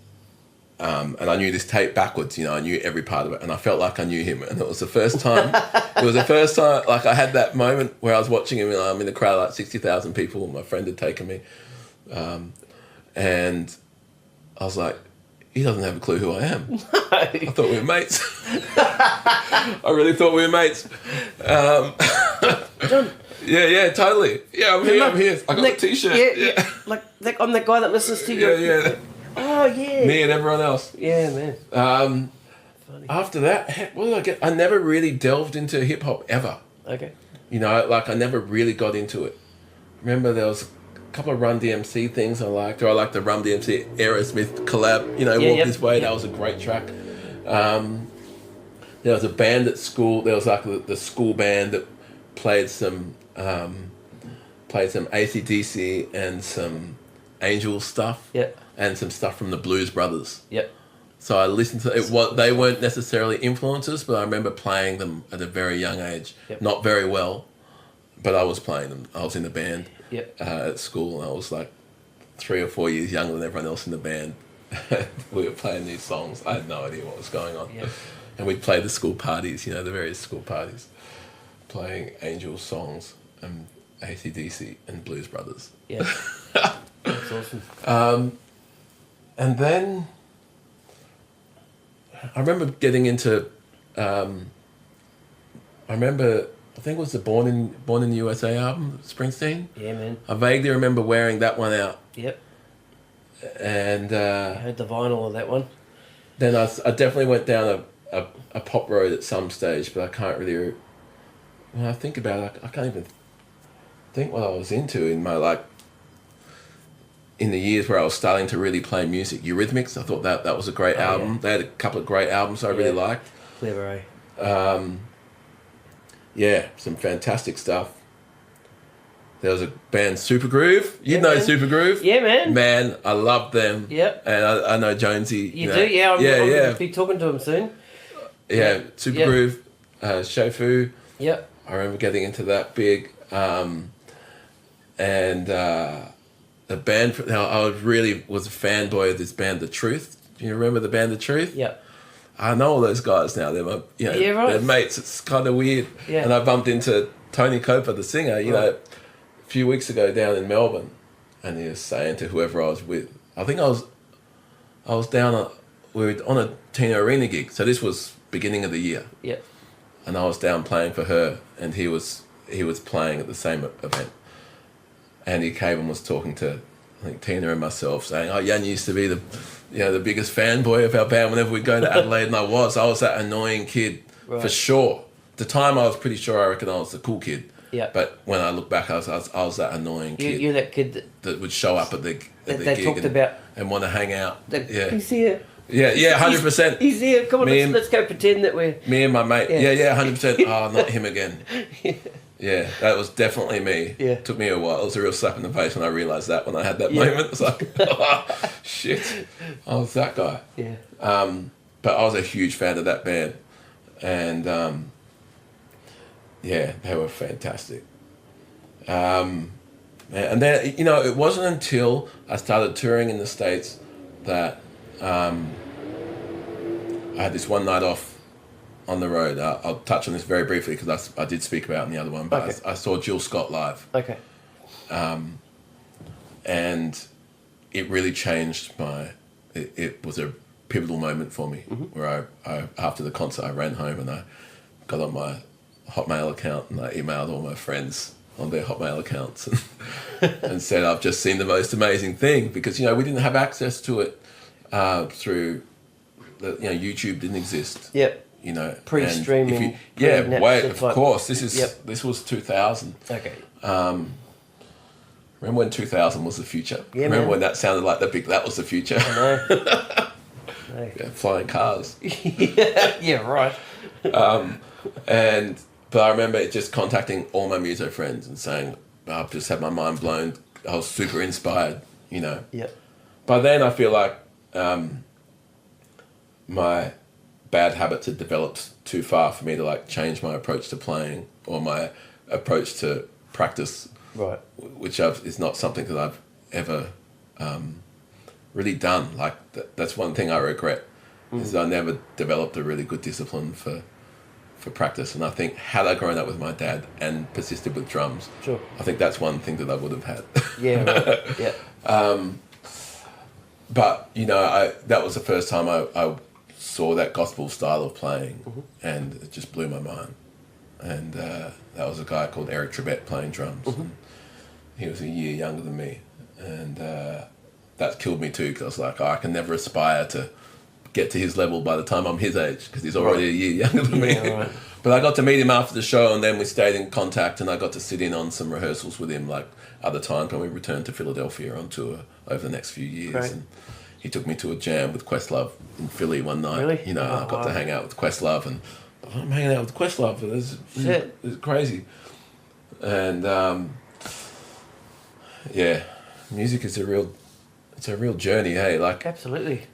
I knew this tape backwards. I knew every part of it, and I felt like I knew him. And it was the first time. Like I had that moment where I was watching him, and I'm in the crowd, like 60,000 people. And my friend had taken me, and I was like, he doesn't have a clue who I am. I thought we were mates. I really thought we were mates. John. Yeah, totally. Yeah, I'm here. I got the t-shirt. Yeah. Like I'm that guy that listens to you. Yeah. Oh, yeah. Me and everyone else. Yeah, man. After that, what did I get? I never really delved into hip-hop ever. Okay. I never really got into it. Remember there was a couple of Run DMC things I liked, or I liked the Run DMC Aerosmith collab, Walk This Way. That was a great track. There was a band at school. There was like the school band that played some AC/DC and some Angel stuff. Yeah. And some stuff from the Blues Brothers. Yep. So I listened to it. What they weren't necessarily influences, but I remember playing them at a very young age. Yep. Not very well, but I was playing them. I was in the band Yep. at school, and I was like 3 or 4 years younger than everyone else in the band. We were playing these songs. I had no idea what was going on. Yep. And we'd play the school parties, the various school parties, playing Angels songs and AC/DC and Blues Brothers. Yeah. That's awesome. And then I remember getting into, I think it was the Born in the USA album, Springsteen. Yeah, man. I vaguely remember wearing that one out. Yep. And I heard the vinyl of that one. then I definitely went down a pop road at some stage, but I can't really, when I think about it, I can't even think what I was into in my, in the years where I was starting to really play music. Eurythmics, I thought that was a great album. Yeah. They had a couple of great albums I really liked. Clever, eh? Yeah, some fantastic stuff. There was a band, Super Groove. You Yeah, know man. Super Groove? Yeah, man. Man, I love them. Yep. And I know Jonesy. You do? Yeah, I'm yeah. going to be talking to him soon. Yeah, Super Yep. Groove, Shofu. Yep. I remember getting into that big. The band, I really was a fanboy of this band, The Truth. Do you remember the band, The Truth? Yep. I know all those guys now. They're my, Yeah, right. they're mates. It's kind of weird. Yeah. And I bumped into Tony Coper, the singer, a few weeks ago down in Melbourne, and he was saying to whoever I was with, I think I was down, we were on a Tina Arena gig, so this was beginning of the year, Yep. and I was down playing for her, and he was playing at the same event, and he came and was talking to, I think, Tina and myself, saying, "Oh, Yanya used to be the biggest fanboy of our band whenever we'd go to Adelaide," and I was that annoying kid for sure. At the time, I was pretty sure I reckon I was the cool kid. Yeah. But when I look back, I was that annoying kid You're that kid that would show up at the they gig talked about. and want to hang out. He's here. Yeah, 100%. He's here. Come on, let's go pretend that we're... Me and my mate. Yeah. Yeah, 100%. Oh, not him again. Yeah, that was definitely me. Yeah. Took me a while. It was a real slap in the face when I realised that when I had that moment. It was like, oh, shit, I was that guy. Yeah. But I was a huge fan of that band. And, yeah, they were fantastic. And then, it wasn't until I started touring in the States that I had this one night off on the road. I'll touch on this very briefly because I did speak about it in the other one, but Okay. I saw Jill Scott live. Okay. And it really changed it was a pivotal moment for me, where I after the concert I ran home and I got on my Hotmail account and I emailed all my friends on their Hotmail accounts and said, "I've just seen the most amazing thing," because we didn't have access to it through YouTube didn't exist. Yep. Pre-streaming, and of type. course, this was 2000. Okay. Remember when 2000 was the future? Yeah, Remember man. when that sounded like that was the future? I know. Yeah, flying cars. Yeah, right. But I remember just contacting all my muso friends and saying, I've just had my mind blown. I was super inspired, Yep. By then I feel like my bad habits had developed too far for me to change my approach to playing or my approach to practice. Right. Which is not something that I've ever really done. That's one thing I regret, is I never developed a really good discipline for practice. And I think had I grown up with my dad and persisted with drums, Sure. I think that's one thing that I would have had. Yeah, right. Yeah. But, that was the first time I saw that gospel style of playing, and it just blew my mind. And that was a guy called Eric Trebet playing drums. And he was a year younger than me. And that killed me too, because I was like, I can never aspire to get to his level by the time I'm his age, because he's already a year younger than me. Yeah, right. But I got to meet him after the show, and then we stayed in contact, and I got to sit in on some rehearsals with him, other times when we returned to Philadelphia on tour over the next few years. Right. And he took me to a jam with Questlove in Philly one night. Really? I got to hang out with Questlove, and I'm hanging out with Questlove. It's crazy. And music is a real journey, hey. Absolutely.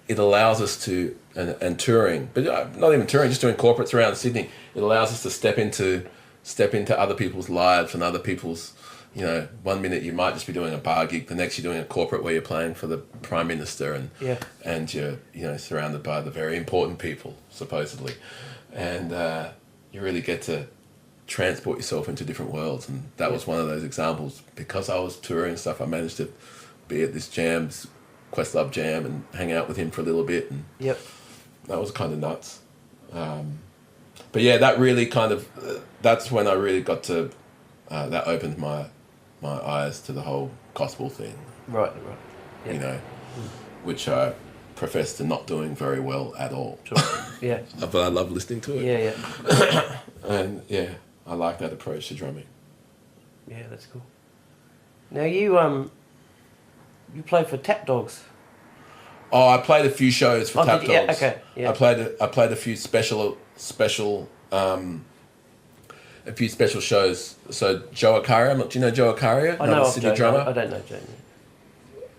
it allows us to, and touring, but not even touring, just doing corporates around Sydney, it allows us to step into other people's lives and other people's, you know, one minute you might just be doing a bar gig, the next you're doing a corporate where you're playing for the Prime Minister, and you're, you know, surrounded by the very important people, supposedly. And you really get to transport yourself into different worlds, and that was one of those examples. Because I was touring and stuff, I managed to be at this Questlove Jam, and hang out with him for a little bit, and that was kind of nuts. But yeah, that really kind of, that's when I really got to, that opened my eyes to the whole gospel thing. Right. You know, which I profess to not doing very well at all. Sure. Yeah. But I love listening to it. Yeah. And yeah, I like that approach to drumming. Yeah, that's cool. Now you play for Tap Dogs. Oh, I played a few shows for Tap Dogs. Yeah, okay. Yeah. I played a few special shows. So Joe Acaria, do you know Joe Acaria? I know Sydney Joe. drummer. I don't know Joe.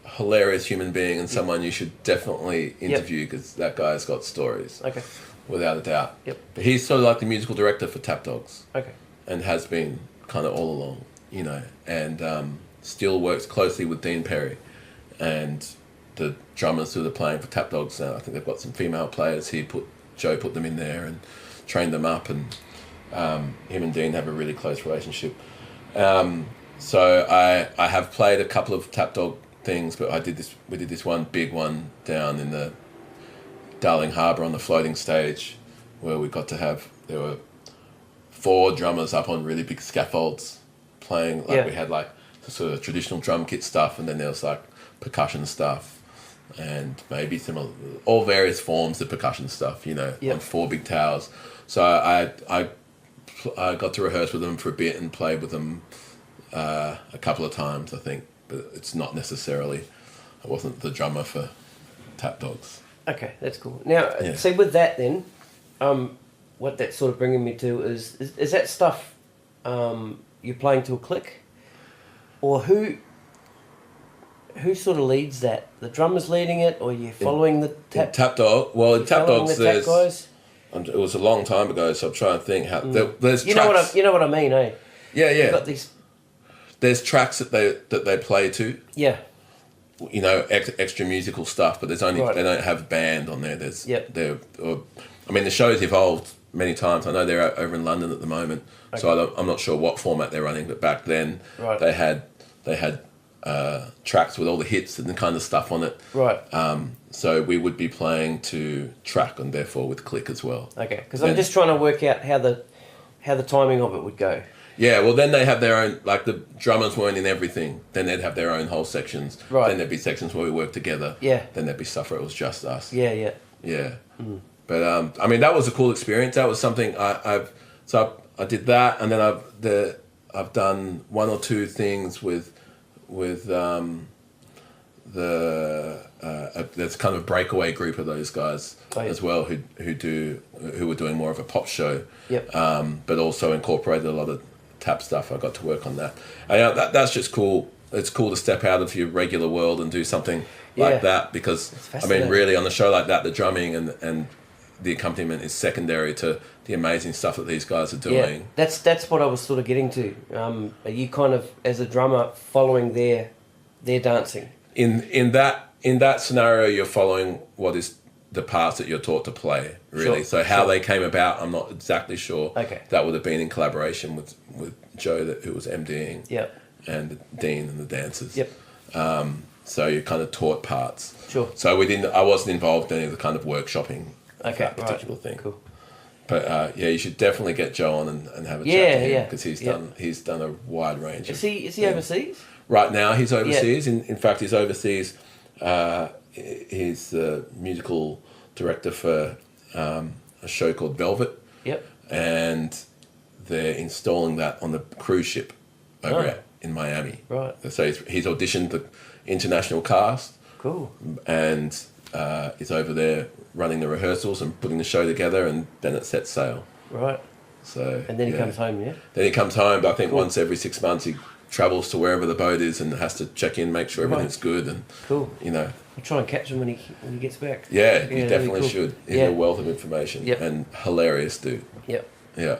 Hilarious human being, and someone you should definitely interview, because that guy's got stories. Okay. Without a doubt. Yep. But he's sort of like the musical director for Tap Dogs. Okay. And has been kind of all along, you know, and still works closely with Dean Perry and the drummers who are playing for Tap Dogs now. I think they've got some female players. Joe put them in there and trained them up, and him and Dean have a really close relationship. So I have played a couple of Tap Dog things, but we did this one big one down in the Darling Harbour on the floating stage, where we got to have, there were 4 drummers up on really big scaffolds playing, like we had like the sort of traditional drum kit stuff, and then there was like percussion stuff, and maybe all various forms of percussion stuff, you know, on 4 big towers. So I got to rehearse with them for a bit and played with them a couple of times, I think, but it's not necessarily, I wasn't the drummer for Tap Dogs. Okay, that's cool. Now, see, with that then, what that's sort of bringing me to is that stuff you're playing to a click? Or who sort of leads that? The drummer's leading it, or you're following the Tap Dog? Well, in Tap Dogs, Tap guys? It was a long time ago, so I'm trying to think how. There's you tracks. know what I mean, eh? Yeah. You've got these. There's tracks that they play to. Yeah. You know, extra musical stuff, but there's only they don't have band on there. There's I mean, the show's evolved many times. I know they're over in London at the moment, so I'm not sure what format they're running. But back then, they had tracks with all the hits and the kind of stuff on it. Right. So we would be playing to track, and therefore with click as well. Okay, because I'm just trying to work out how the timing of it would go. Yeah, well, then they have their own, like the drummers weren't in everything. Then they'd have their own whole sections. Right. Then there'd be sections where we worked together. Yeah. Then there'd be stuff where it was just us. Yeah. Yeah. Mm. But I mean, that was a cool experience. That was something I did that, and then I've done 1 or 2 things with there's kind of a breakaway group of those guys as well who were doing more of a pop show. Yep. But also incorporated a lot of tap stuff. I got to work on that. And, that's just cool. It's cool to step out of your regular world and do something like that, because I mean, really, on a show like that, the drumming and the accompaniment is secondary to the amazing stuff that these guys are doing. Yeah, that's what I was sort of getting to. Are you kind of, as a drummer, following their dancing? In that scenario, you're following what is the parts that you're taught to play, really. So how they came about, I'm not exactly sure. Okay. That would have been in collaboration with Joe, who was MDing. Yep. And Dean and the dancers. Yep. So you kind of taught parts. Sure. So I wasn't involved in any of the kind of workshopping of that particular thing. Cool. But you should definitely get Joe on and have a chat to him, because he's done a wide range. Is he overseas? Right now he's overseas. Yeah. In fact, he's overseas. He's the musical director for a show called Velvet. Yep. And they're installing that on the cruise ship over in Miami. Right. So he's auditioned the international cast. Cool. And is over there running the rehearsals and putting the show together, and then it sets sail. Right. So. And then he comes home, yeah? Then he comes home, but I think once every 6 months he travels to wherever the boat is and has to check in, make sure everything's good, and cool. You know, I'll try and catch him when he gets back. Yeah, you that'd definitely be cool. should. He's Yeah. a wealth of information. Yep. And hilarious dude. Yep. Yeah.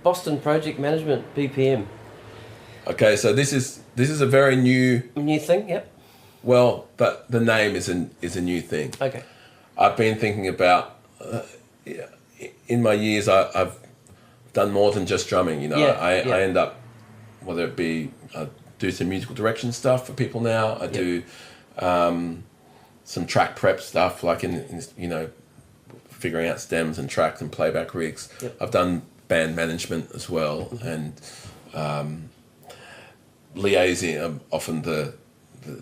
Boston Project Management, BPM. Okay, so this is a very new. New thing, yep. Well, but the name is a new thing. Okay. I've been thinking about. In my years, I've done more than just drumming. You know, I end up, whether it be I do some musical direction stuff for people now. I do some track prep stuff, like in figuring out stems and tracks and playback rigs. Yep. I've done band management as well, and liaising, often the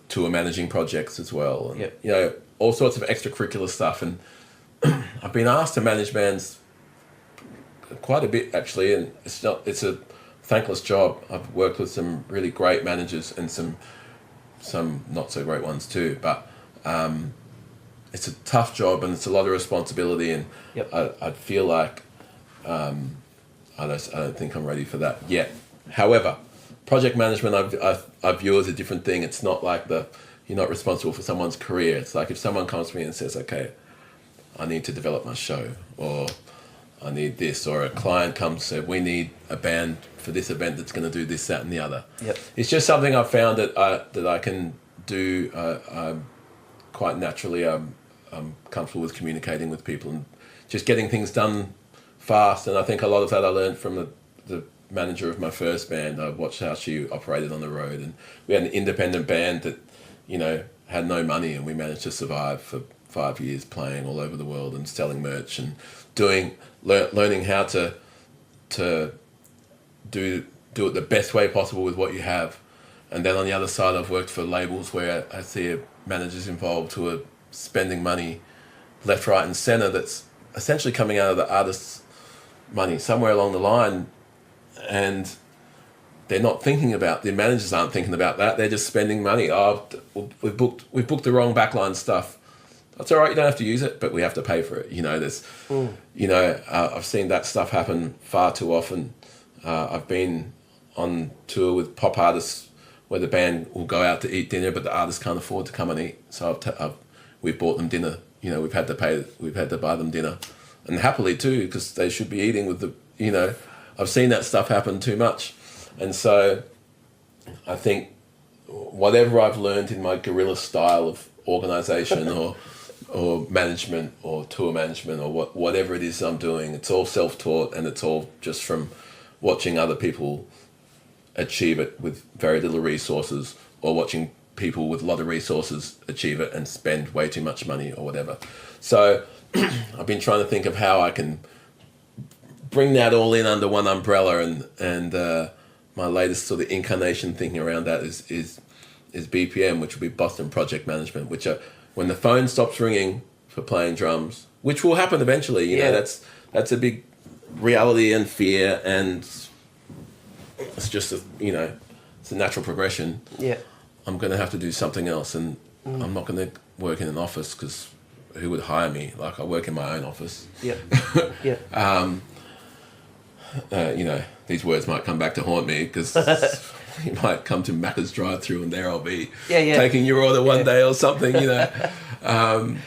tour managing projects as well, and Yep. All sorts of extracurricular stuff. And I've been asked to manage bands quite a bit actually, and it's a thankless job. I've worked with some really great managers and some not so great ones too, but it's a tough job and it's a lot of responsibility, and Yep. I feel like I don't think I'm ready for that yet. However, project management I view as a different thing. It's not like you're not responsible for someone's career. It's like if someone comes to me and says, okay, I need to develop my show, or I need this, or a client comes and says, we need a band for this event that's going to do this, that, and the other. Yep. It's just something I've found that I can do quite naturally. I'm comfortable with communicating with people and just getting things done fast. And I think a lot of that I learned from the manager of my first band. I watched how she operated on the road, and we had an independent band that, had no money, and we managed to survive for 5 years playing all over the world and selling merch and learning how to do it the best way possible with what you have. And then on the other side, I've worked for labels where I see managers involved who are spending money left, right, and centre that's essentially coming out of the artist's money somewhere along the line, and they're not thinking about, the managers aren't thinking about that. They're just spending money. Oh, we've booked the wrong backline stuff. That's all right. You don't have to use it, but we have to pay for it. I've seen that stuff happen far too often. I've been on tour with pop artists where the band will go out to eat dinner, but the artist can't afford to come and eat. So we've bought them dinner. We've had to buy them dinner, and happily too, because they should be eating with the. I've seen that stuff happen too much. And so I think whatever I've learned in my guerrilla style of organisation or management or tour management or whatever it is I'm doing, it's all self-taught, and it's all just from watching other people achieve it with very little resources, or watching people with a lot of resources achieve it and spend way too much money or whatever. So I've been trying to think of how I can bring that all in under one umbrella, and my latest sort of incarnation thinking around that is BPM, which will be Boston Project Management, which are when the phone stops ringing for playing drums, which will happen eventually. That's a big reality and fear, and it's just it's a natural progression. Yeah. I'm going to have to do something else, and I'm not going to work in an office, because who would hire me? Like, I work in my own office. Yeah. Yeah. These words might come back to haunt me, because you might come to Macca's drive-through and there I'll be taking your order one day or something. That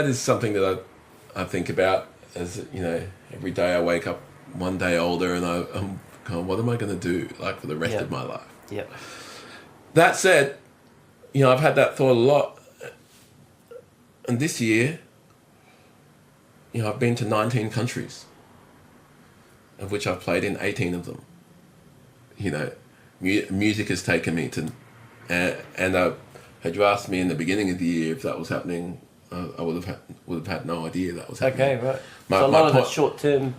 is something that I think about as every day I wake up one day older, and I'm going, what am I going to do for the rest of my life? Yeah. That said, I've had that thought a lot, and this year, I've been to 19 countries, of which I've played in 18 of them. Music has taken me to, and had you asked me in the beginning of the year if that was happening, I would have had no idea that was happening. Okay, right. So a lot of it's short term.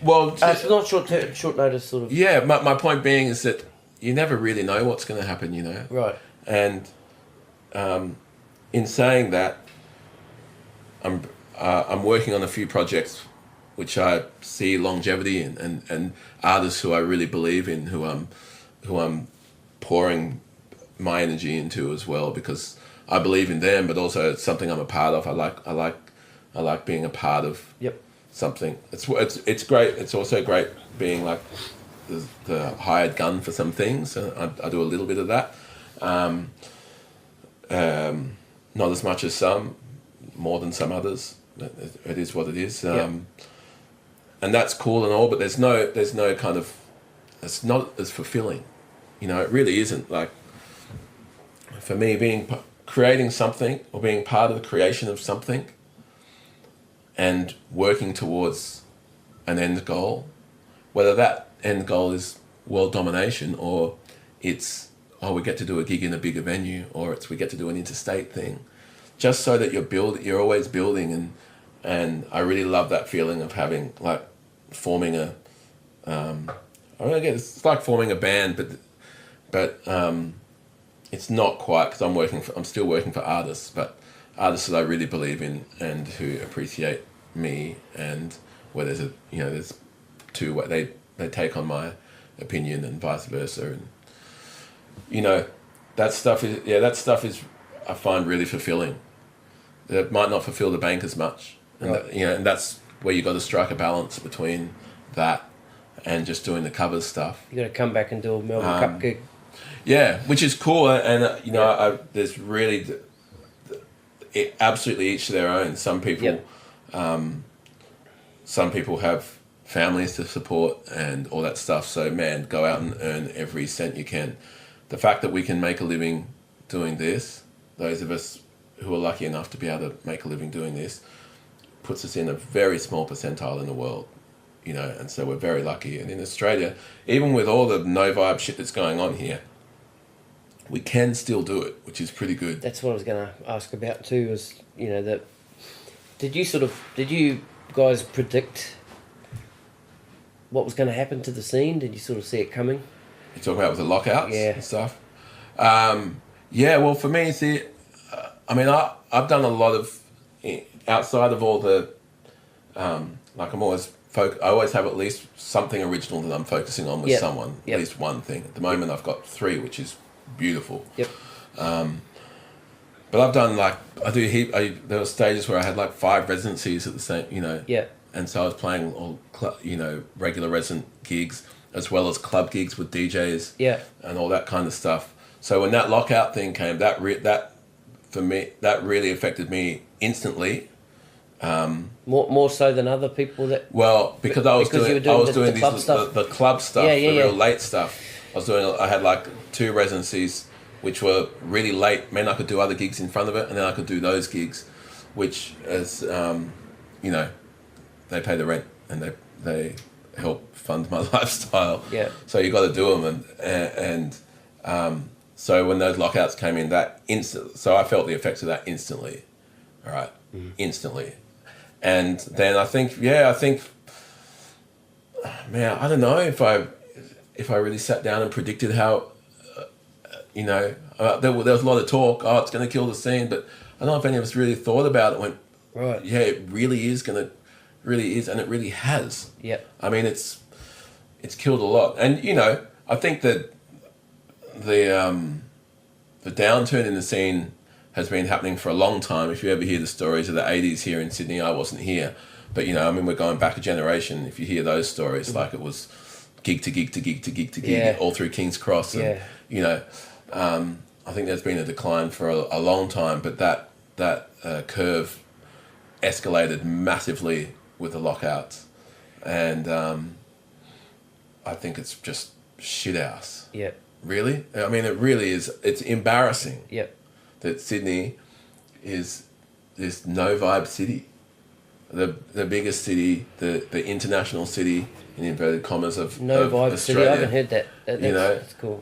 Well, it's not short notice sort of. Yeah, my point being is that you never really know what's going to happen. Right. And in saying that, I'm working on a few projects which I see longevity in, and artists who I really believe in, who I'm pouring my energy into as well, because I believe in them, but also it's something I'm a part of. I like being a part of something. It's great. It's also great being like the hired gun for some things. I do a little bit of that. Not as much as some, more than some others. It is what it is. And that's cool and all, but there's no kind of, it's not as fulfilling. You know, it really isn't. Like, for me, creating something or being part of the creation of something and working towards an end goal, whether that end goal is world domination or it's, we get to do a gig in a bigger venue, or it's we get to do an interstate thing, just so that you're always building. And I really love that feeling of having, like, forming a, I guess it's like forming a band, but it's not quite, because I'm still working for artists, but artists that I really believe in and who appreciate me, and where there's two way they take on my opinion and vice versa, and that stuff is I find really fulfilling. It might not fulfill the bank as much, and right. And that's where you got to strike a balance between that and just doing the covers stuff. You got to come back and do a Melbourne Cup gig. Yeah, which is cool, and there's really, absolutely each to their own. Some people, some people have families to support and all that stuff. So man, go out and earn every cent you can. The fact that we can make a living doing this, those of us who are lucky enough to be able to make a living doing this, puts us in a very small percentile in the world. And so we're very lucky. And in Australia, even with all the no vibe shit that's going on here, we can still do it, which is pretty good. That's what I was going to ask about too, was, that, did you guys predict what was going to happen to the scene? Did you sort of see it coming? You talking about with the lockouts and stuff? Well, for me, see, I've done a lot of, outside of all the, I always have at least something original that I'm focusing on with someone, at least one thing. At the moment, I've got 3, which is beautiful. Yep. But I've done there were stages where I had 5 residencies at the same, Yeah. And so I was playing all, regular resident gigs as well as club gigs with DJs. Yeah. And all that kind of stuff. So when that lockout thing came, that for me, that really affected me instantly. More so than other people that. Well, because I was doing the club stuff. The club stuff, real late stuff. I had 2 residencies which were really late. Meant I could do other gigs in front of it, and then I could do those gigs, which is they pay the rent and they help fund my lifestyle. Yeah. So you got to do them, and so when those lockouts came in, so I felt the effects of that instantly. All right, instantly. And then I think, man, I don't know if I really sat down and predicted how, there was a lot of talk, it's going to kill the scene, but I don't know if any of us really thought about it, went, right, yeah, it really is, and it really has. Yeah. I mean, it's killed a lot. And, I think that the downturn in the scene has been happening for a long time. If you ever hear the stories of the 80s here in Sydney, I wasn't here, but we're going back a generation. If you hear those stories, it was gig to gig to gig to gig to gig, all through King's Cross, and I think there's been a decline for a long time, but that curve escalated massively with the lockouts, and I think it's just shit house. Yeah. Really, I mean, it really is. It's embarrassing. Yep. That Sydney is this no vibe city, the biggest city, the international city in inverted commas of no vibe Australia. city. I haven't heard that. That's cool.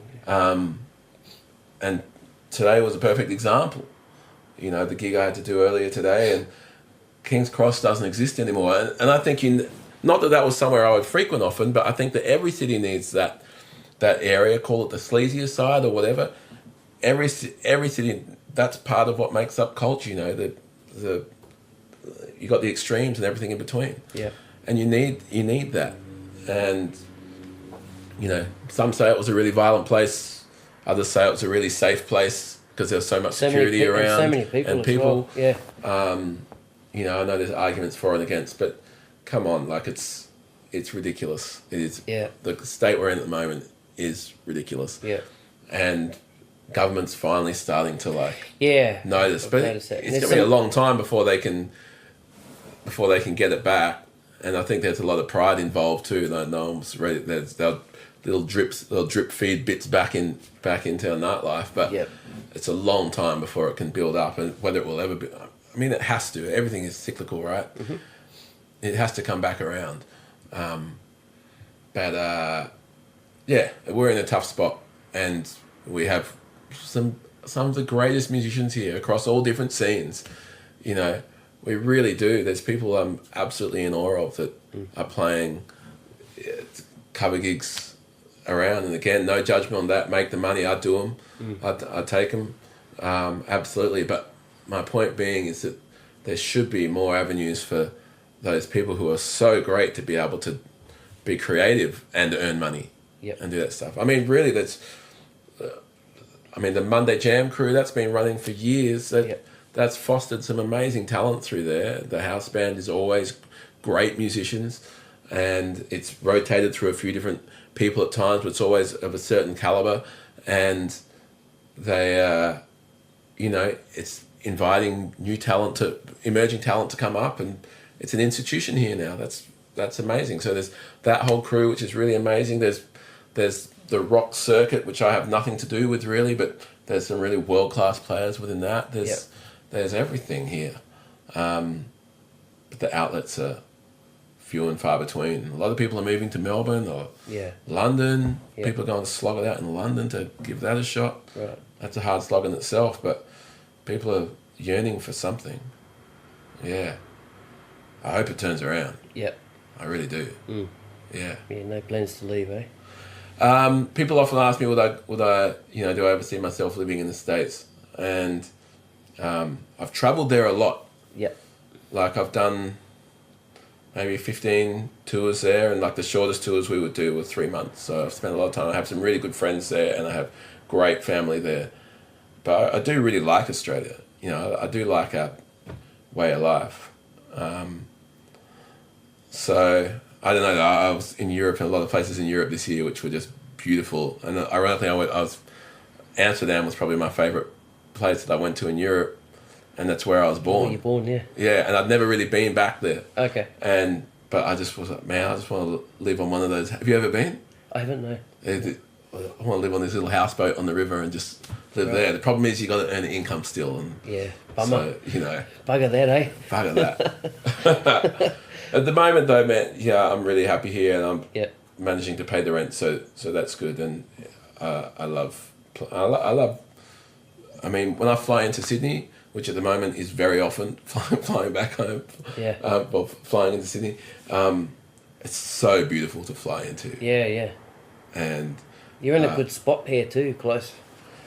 And today was a perfect example. The gig I had to do earlier today, and King's Cross doesn't exist anymore. And I think not that was somewhere I would frequent often, but I think that every city needs that area. Call it the sleazier side or whatever. Every city. That's part of what makes up culture, you got the extremes and everything in between. Yeah. And you need that. And, some say it was a really violent place. Others say it was a really safe place because there's so much security around. So many people. And people. Well. Yeah. I know there's arguments for and against, but come on, it's ridiculous. It is. Yeah. The state we're in at the moment is ridiculous. Yeah. And government's finally starting to notice. I've But noticed that. it's going to be a long time before they can get it back. And I think there's a lot of pride involved too. Like no one's ready. They'll drip feed bits back into our nightlife, but it's a long time before it can build up, and whether it will ever be. I mean, it has to. Everything is cyclical, right? Mm-hmm. It has to come back around. But we're in a tough spot, and we have some of the greatest musicians here across all different scenes. You know, we really do. There's people I'm absolutely in awe of that are playing cover gigs around, and again, no judgment on that. Make the money, I do them, I take them, absolutely. But my point being is that there should be more avenues for those people who are so great to be able to be creative and earn money and do that stuff. I mean, really, that's. I mean, the Monday Jam crew, that's been running for years. That's fostered some amazing talent through there. The house band is always great musicians, and it's rotated through a few different people at times, but it's always of a certain caliber. And they, it's inviting new talent, emerging talent to come up, and it's an institution here now. That's amazing. So there's that whole crew, which is really amazing. There's the rock circuit, which I have nothing to do with really, but there's some really world-class players within that. There's everything here. But the outlets are few and far between. A lot of people are moving to Melbourne or London. People are going to slog it out in London to give that a shot. Right. That's a hard slog in itself, but people are yearning for something. Yeah. I hope it turns around. Yep. I really do. Mm. Yeah. Yeah, no plans to leave, eh? People often ask me, would I, do I ever see myself living in the States? And I've travelled there a lot. Yep. Like I've done maybe 15 tours there, and like the shortest tours we would do were 3 months. So I've spent a lot of time. I have some really good friends there, and I have great family there. But I do really like Australia. You know, I do like our way of life. So I don't know. I was in Europe, and a lot of places in Europe this year, which were just beautiful. And ironically, Amsterdam was probably my favourite place that I went to in Europe, and that's where I was born. Where you're born, yeah. Yeah, and I'd never really been back there. Okay. But I just was like, man, I just want to live on one of those. Have you ever been? I haven't, no. I want to live on this little houseboat on the river and just live there. The problem is you got to earn an income still, and bummer. So Bugger that, eh? Bugger that. At the moment, though, man, I'm really happy here, and I'm managing to pay the rent, so that's good. And I love. I mean, when I fly into Sydney, which at the moment is very often flying back home, flying into Sydney, it's so beautiful to fly into. Yeah. And you're in a good spot here too, close.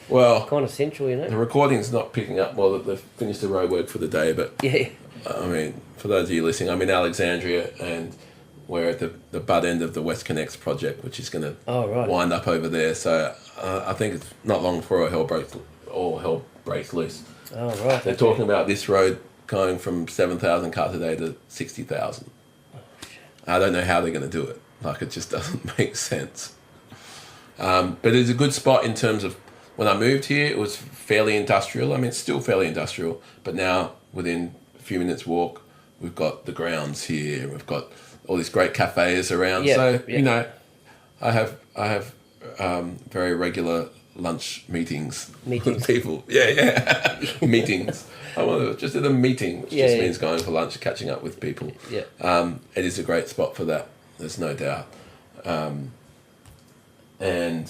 Well, kind of central, you know. The recording's not picking up well. They've finished the road work for the day, but I mean, for those of you listening, I'm in Alexandria, and we're at the butt end of the West Connects project, which is going to wind up over there. So I think it's not long before all hell breaks loose. Oh right. They're talking about this road going from 7,000 cars a day to 60,000. I don't know how they're going to do it. Like, it just doesn't make sense. But it's a good spot in terms of when I moved here, it was fairly industrial. I mean, it's still fairly industrial, but now within a few minutes walk, we've got the grounds here. We've got all these great cafes around. You know, I have very regular lunch meetings with people. Yeah. Meetings. I just did a meeting, which just means going for lunch, catching up with people. Yeah. It is a great spot for that. There's no doubt. And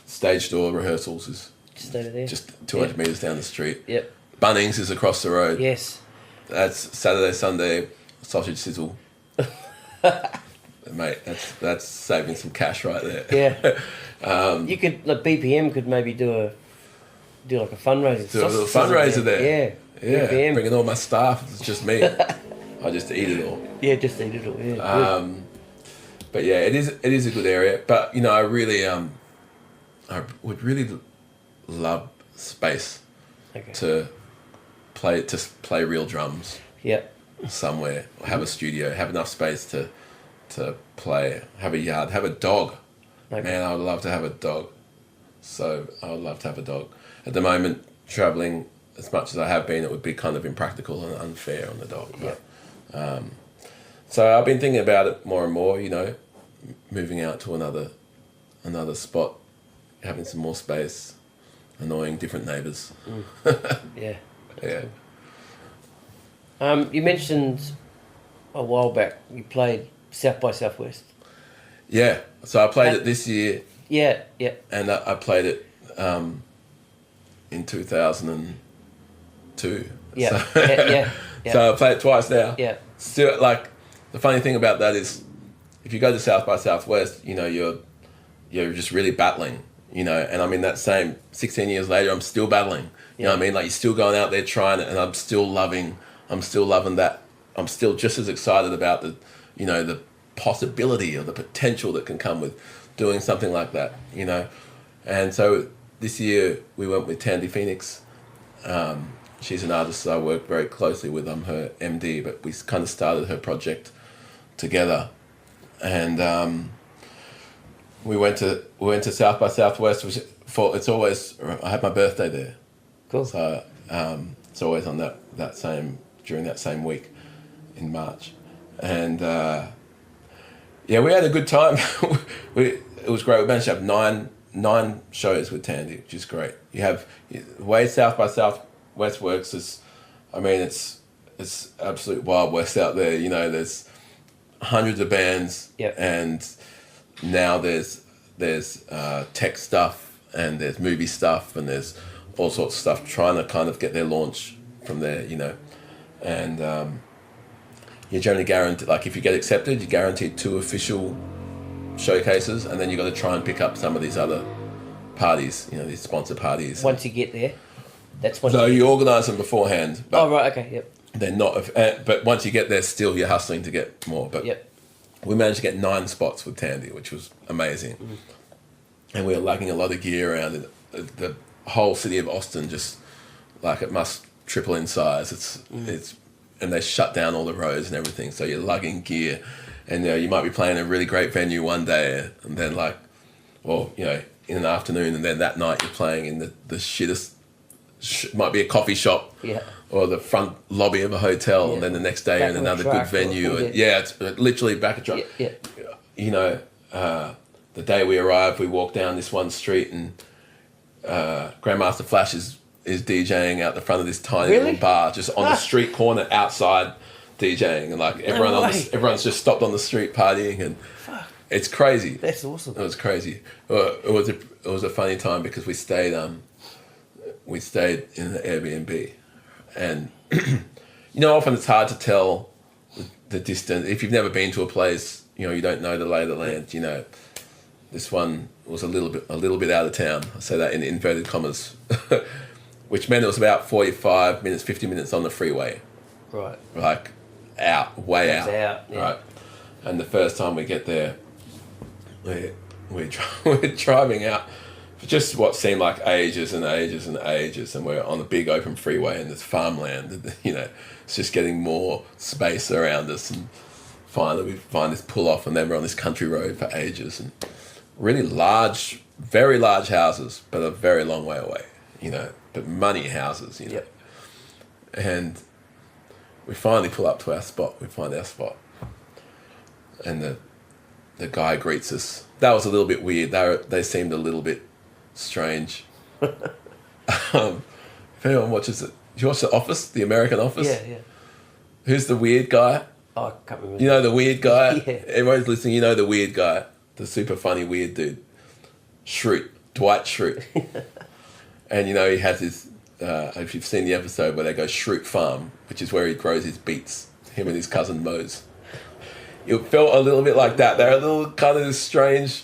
stage door rehearsals is just over there. Just 200 metres down the street. Yep. Bunnings is across the road. Yes. That's Saturday, Sunday, sausage sizzle. Mate, that's saving some cash right there. Yeah. You could, like, BPM could maybe do like a fundraiser. Do a little fundraiser there. Yeah. BPM. Bringing all my staff. It's just me. I just eat it all. Yeah, just eat it all. Yeah. But yeah, it is a good area. But you know, I would really love space to play real drums. Yeah. Somewhere, have a studio, have enough space to play, have a yard, have a dog. Okay. Man, I would love to have a dog. So I would love to have a dog. At the moment, travelling as much as I have been, it would be kind of impractical and unfair on the dog. Yeah. But, so I've been thinking about it more and more, moving out to another spot, having some more space, annoying different neighbours. Yeah. Yeah. You mentioned a while back you played South by Southwest. Yeah. So I played it this year. Yeah. And I played it in 2002. Yeah. So, yeah. So I played it twice now. Yeah. Still, the funny thing about that is, if you go to South by Southwest, you're just really battling, and I'm in that same 16 years later, I'm still battling. You know what I mean? Like, you're still going out there trying it, and I'm still loving that. I'm still just as excited about the possibility or the potential that can come with doing something like that, And so this year we went with Thandi Phoenix. She's an artist that I work very closely with. I'm her MD, but we kind of started her project together. And we went to South by Southwest, which it's always, I had my birthday there. Cool. So it's always on during that same week in March. And we had a good time. It was great. We managed to have nine shows with Thandi, which is great. You have the way South by Southwest works is, it's absolute Wild West out there. There's hundreds of bands, Yep. and now there's tech stuff, and there's movie stuff, and there's all sorts of stuff trying to kind of get their launch from there, and you're generally guaranteed, if you get accepted, you're guaranteed 2 official showcases, and then you got to try and pick up some of these other parties, these sponsor parties. Once you get there, that's when. No, you organise them beforehand. But right. Okay. Yep. they're not. But once you get there, still you're hustling to get more. But Yep. we managed to get 9 spots with Thandi, which was amazing. Mm-hmm. And we were lugging a lot of gear around. And the whole city of Austin just it must triple in size. It's and they shut down all the roads and everything. So you're lugging gear, and you might be playing a really great venue one day, and then in an afternoon, and then that night you're playing in the shittest. Might be a coffee shop, Yeah. or the front lobby of a hotel, Yeah. and then the next day in another good venue. It's literally back a truck. Yeah. The day we arrived, we walked down this one street, and Grandmaster Flash is DJing out the front of this tiny little bar, just on the street corner outside, DJing, and everyone's just stopped on the street partying, and it's crazy. That's awesome. It was crazy. It was a funny time because we stayed in an Airbnb, and often it's hard to tell the distance if you've never been to a place. You don't know the lay of the land. This one was a little bit out of town. I say that in inverted commas, which meant it was about 45 minutes, 50 minutes on the freeway. Right. Way out. Yeah. Right. And the first time we get there, we're driving out for just what seemed like ages and ages and ages, and we're on a big open freeway, and there's farmland. It's just getting more space around us, and finally we find this pull off, and then we're on this country road for ages, and really large, very large houses, but a very long way away. But money houses. Yep. And we finally pull up to our spot. We find our spot, and the guy greets us. That was a little bit weird. They seemed a little bit strange. If anyone watches it, do you watch The Office, the American Office? Yeah. Who's the weird guy? Oh, I can't remember. You know the weird guy? Yeah. Everyone's listening, you know the weird guy. The super funny weird dude. Schrute. Dwight Schrute. And he has his, if you've seen the episode where they go Schrute Farm, which is where he grows his beets, him and his cousin Mose. It felt a little bit like that. They're a little kind of strange.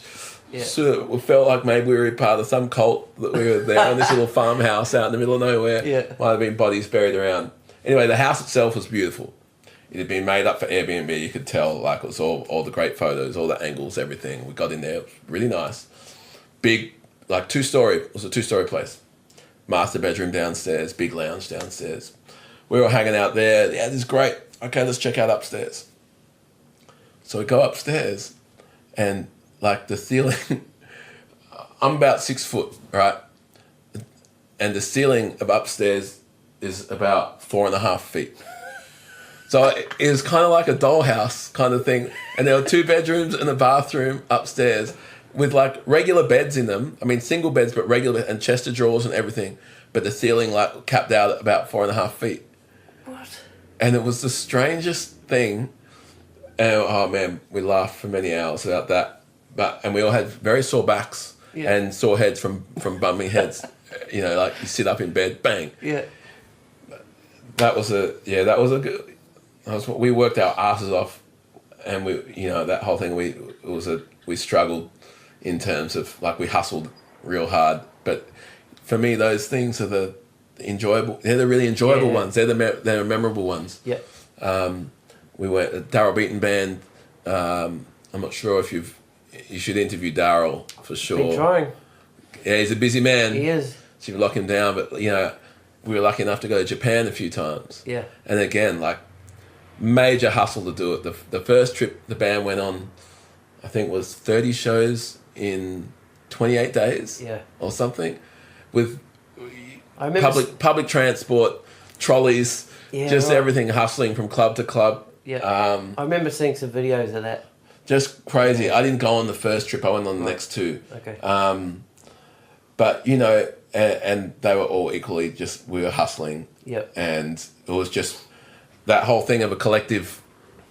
Yeah. We felt like maybe we were part of some cult, that we were there on this little farmhouse out in the middle of nowhere. Yeah. Might have been bodies buried around. Anyway, the house itself was beautiful. It had been made up for Airbnb. You could tell, it was all the great photos, all the angles, everything. We got in there. It was really nice. Big, 2-story. It was a 2-story place. Master bedroom downstairs, big lounge downstairs. We were hanging out there. Yeah, this is great. Okay, let's check out upstairs. So we go upstairs, and the ceiling, I'm about 6 foot, right? And the ceiling of upstairs is about 4.5 feet. So it was kind of like a dollhouse kind of thing. And there were 2 bedrooms and a bathroom upstairs with like regular beds in them. I mean, single beds, but regular, and chest of drawers and everything. But the ceiling like capped out at about 4.5 feet. What? And it was the strangest thing. And oh man, we laughed for many hours about that. And we all had very sore backs and sore heads from bumping heads. You know, like you sit up in bed, bang. Yeah. That was a good. We worked our asses off, and that whole thing. We struggled in terms of like we hustled real hard. But for me, those things are the enjoyable. They're the really enjoyable ones. They're the memorable ones. Yeah. We went a Daryl Beaton band. I'm not sure if you should interview Daryl for sure. Been trying. Yeah, he's a busy man. He is. So you lock him down, but we were lucky enough to go to Japan a few times. Yeah. And again, like major hustle to do it. The first trip the band went on, I think was 30 shows in 28 days. Yeah. Or something, with I remember public transport, trolleys, everything hustling from club to club. Yeah. I remember seeing some videos of that. Just crazy. Yeah. I didn't go on the first trip. I went on the next 2. Okay. But and they were all equally we were hustling. Yep. And it was just that whole thing of a collective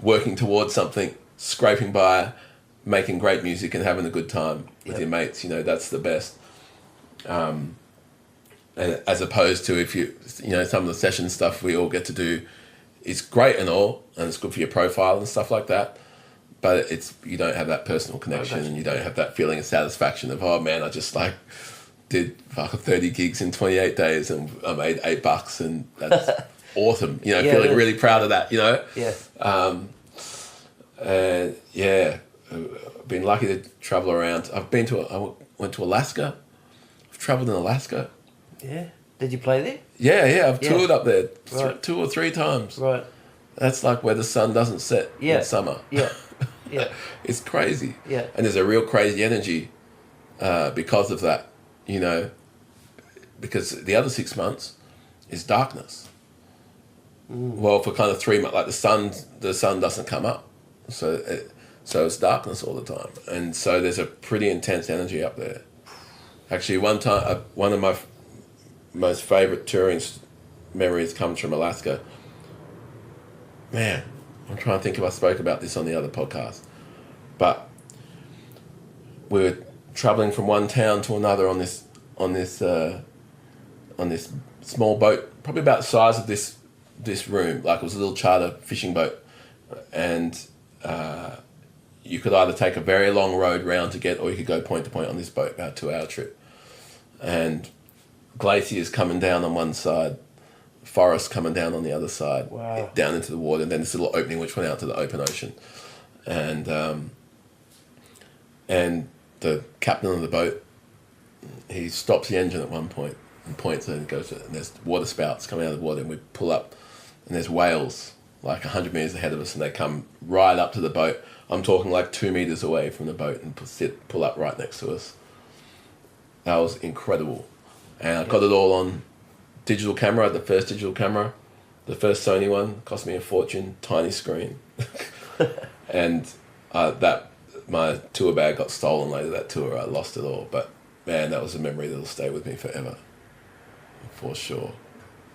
working towards something, scraping by, making great music and having a good time with your mates. That's the best. And as opposed to if some of the session stuff we all get to do is great and all, and it's good for your profile and stuff like that. But you don't have that personal connection, and you don't have that feeling of satisfaction of, oh man, I just did 30 gigs in 28 days and I made $8 and that's awesome. Feeling really proud of that, Yeah. I've been lucky to travel around. I went to Alaska. I've traveled in Alaska. Yeah. Did you play there? Yeah. I've toured up there 2 or 3 times. Right. That's like where the sun doesn't set in summer. Yeah. Yeah. It's crazy. Yeah. And there's a real crazy energy because of that, because the other 6 months is darkness. Well, for kind of 3 months, like the sun doesn't come up. So it's darkness all the time. And so there's a pretty intense energy up there. Actually, one time, one of my most favourite touring memories comes from Alaska. Man, I'm trying to think if I spoke about this on the other podcast. But we were travelling from one town to another on this small boat, probably about the size of this room. Like it was a little charter fishing boat. And you could either take a very long road round to get, or you could go point to point on this boat, about a 2-hour trip. And glaciers coming down on one side, forest coming down on the other side, down into the water, and then this little opening which went out to the open ocean. And the captain of the boat, he stops the engine at one point and points and goes, and there's water spouts coming out of the water, and we pull up, and there's whales like 100 metres ahead of us, and they come right up to the boat. I'm talking like 2 metres away from the boat and pull up right next to us. That was incredible. And I got it all on digital camera, the first digital camera. The first Sony one cost me a fortune, tiny screen. And my tour bag got stolen later that tour. I lost it all. But man, that was a memory that'll stay with me forever. For sure.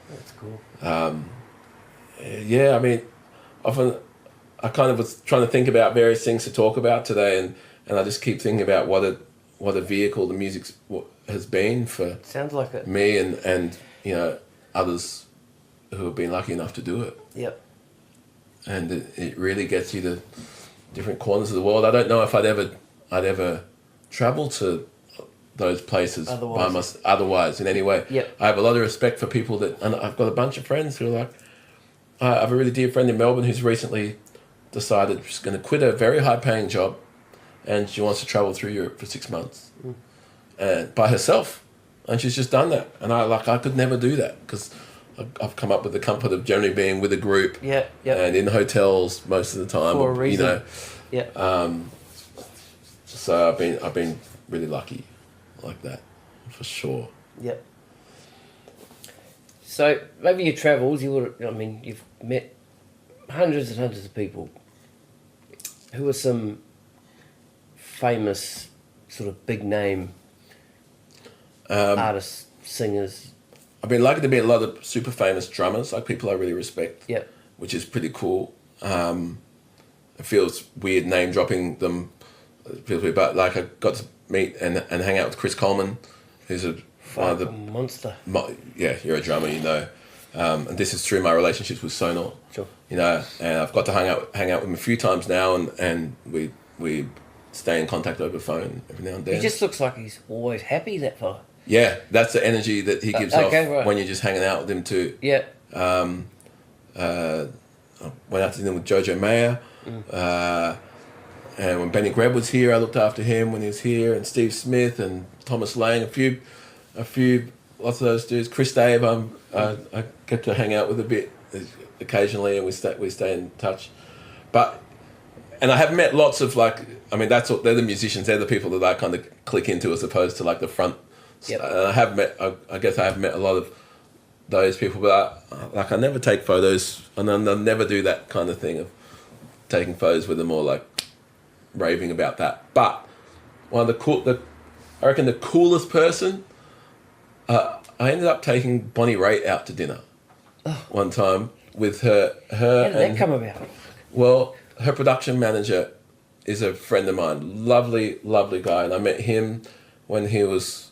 That's cool. Yeah, I mean, often I kind of was trying to think about various things to talk about today, and I just keep thinking about what a vehicle the music has been for Sounds like it. me and others who have been lucky enough to do it. Yep. And it really gets you to different corners of the world. I don't know if I'd ever travel to those places otherwise in any way. Yep. I have a lot of respect for people and I've got a bunch of friends who are like, I have a really dear friend in Melbourne who's recently decided she's going to quit a very high-paying job, and she wants to travel through Europe for 6 months, and by herself, and she's just done that. And I could never do that because I've come up with the comfort of generally being with a group, and in hotels most of the time, for a reason. So I've been really lucky like that, for sure. Yep. So maybe your travels, you've met hundreds and hundreds of people. Who are some famous, sort of big name artists, singers? I've been lucky to meet a lot of super famous drummers, like people I really respect. Yep. Which is pretty cool. It feels weird name dropping them, but like I got to meet and hang out with Chris Coleman, who's one of the monster. Yeah, you're a drummer, and this is through my relationships with Sonar. Sure. And I've got to hang out with him a few times now, and we stay in contact over phone every now and then. He just looks like he's always happy, that fella. Yeah, that's the energy that he gives off right. when you're just hanging out with him too. Yeah. I went out to dinner with Jojo Mayer, and when Benny Greb was here, I looked after him when he was here, and Steve Smith and Thomas Lang, lots of those dudes. Chris Dave, I get to hang out with a bit occasionally, and we stay in touch. And I have met lots of they're the musicians, they're the people that I kind of click into as opposed to like the front. Yep. And I guess I have met a lot of those people, but I never take photos, and I'll never do that kind of thing of taking photos with them or like raving about that. But one of I reckon the coolest person, I ended up taking Bonnie Raitt out to dinner one time with her. How did that come about? Well, her production manager is a friend of mine, lovely, lovely guy, and I met him when he was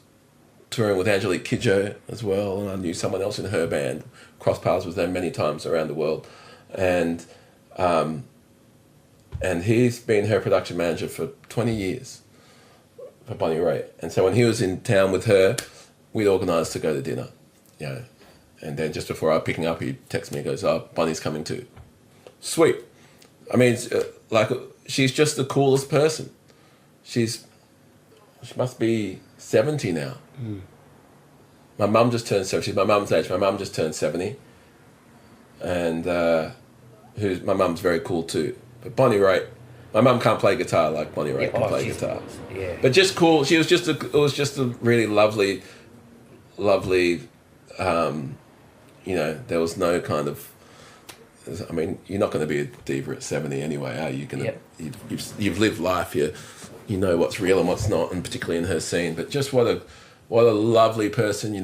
touring with Angelique Kidjo as well, and I knew someone else in her band, crossed paths with them many times around the world, and he's been her production manager for 20 years for Bonnie Raitt. And so when he was in town with her, we'd organised to go to dinner, and then just before I was picking up, he texted me and goes, "Oh, Bonnie's coming too." Sweet. I mean, she's just the coolest person. She must be 70 now. My mum just turned 70. She's my mum's age. My mum just turned 70. And my mum's very cool too. But Bonnie Raitt, my mum can't play guitar like Bonnie Raitt can play guitar. Yeah. But just cool. It was just a really lovely, there was no kind of, I mean, you're not going to be a diva at 70 anyway, are you? You've lived life, you know what's real and what's not, and particularly in her scene. But just what a lovely person,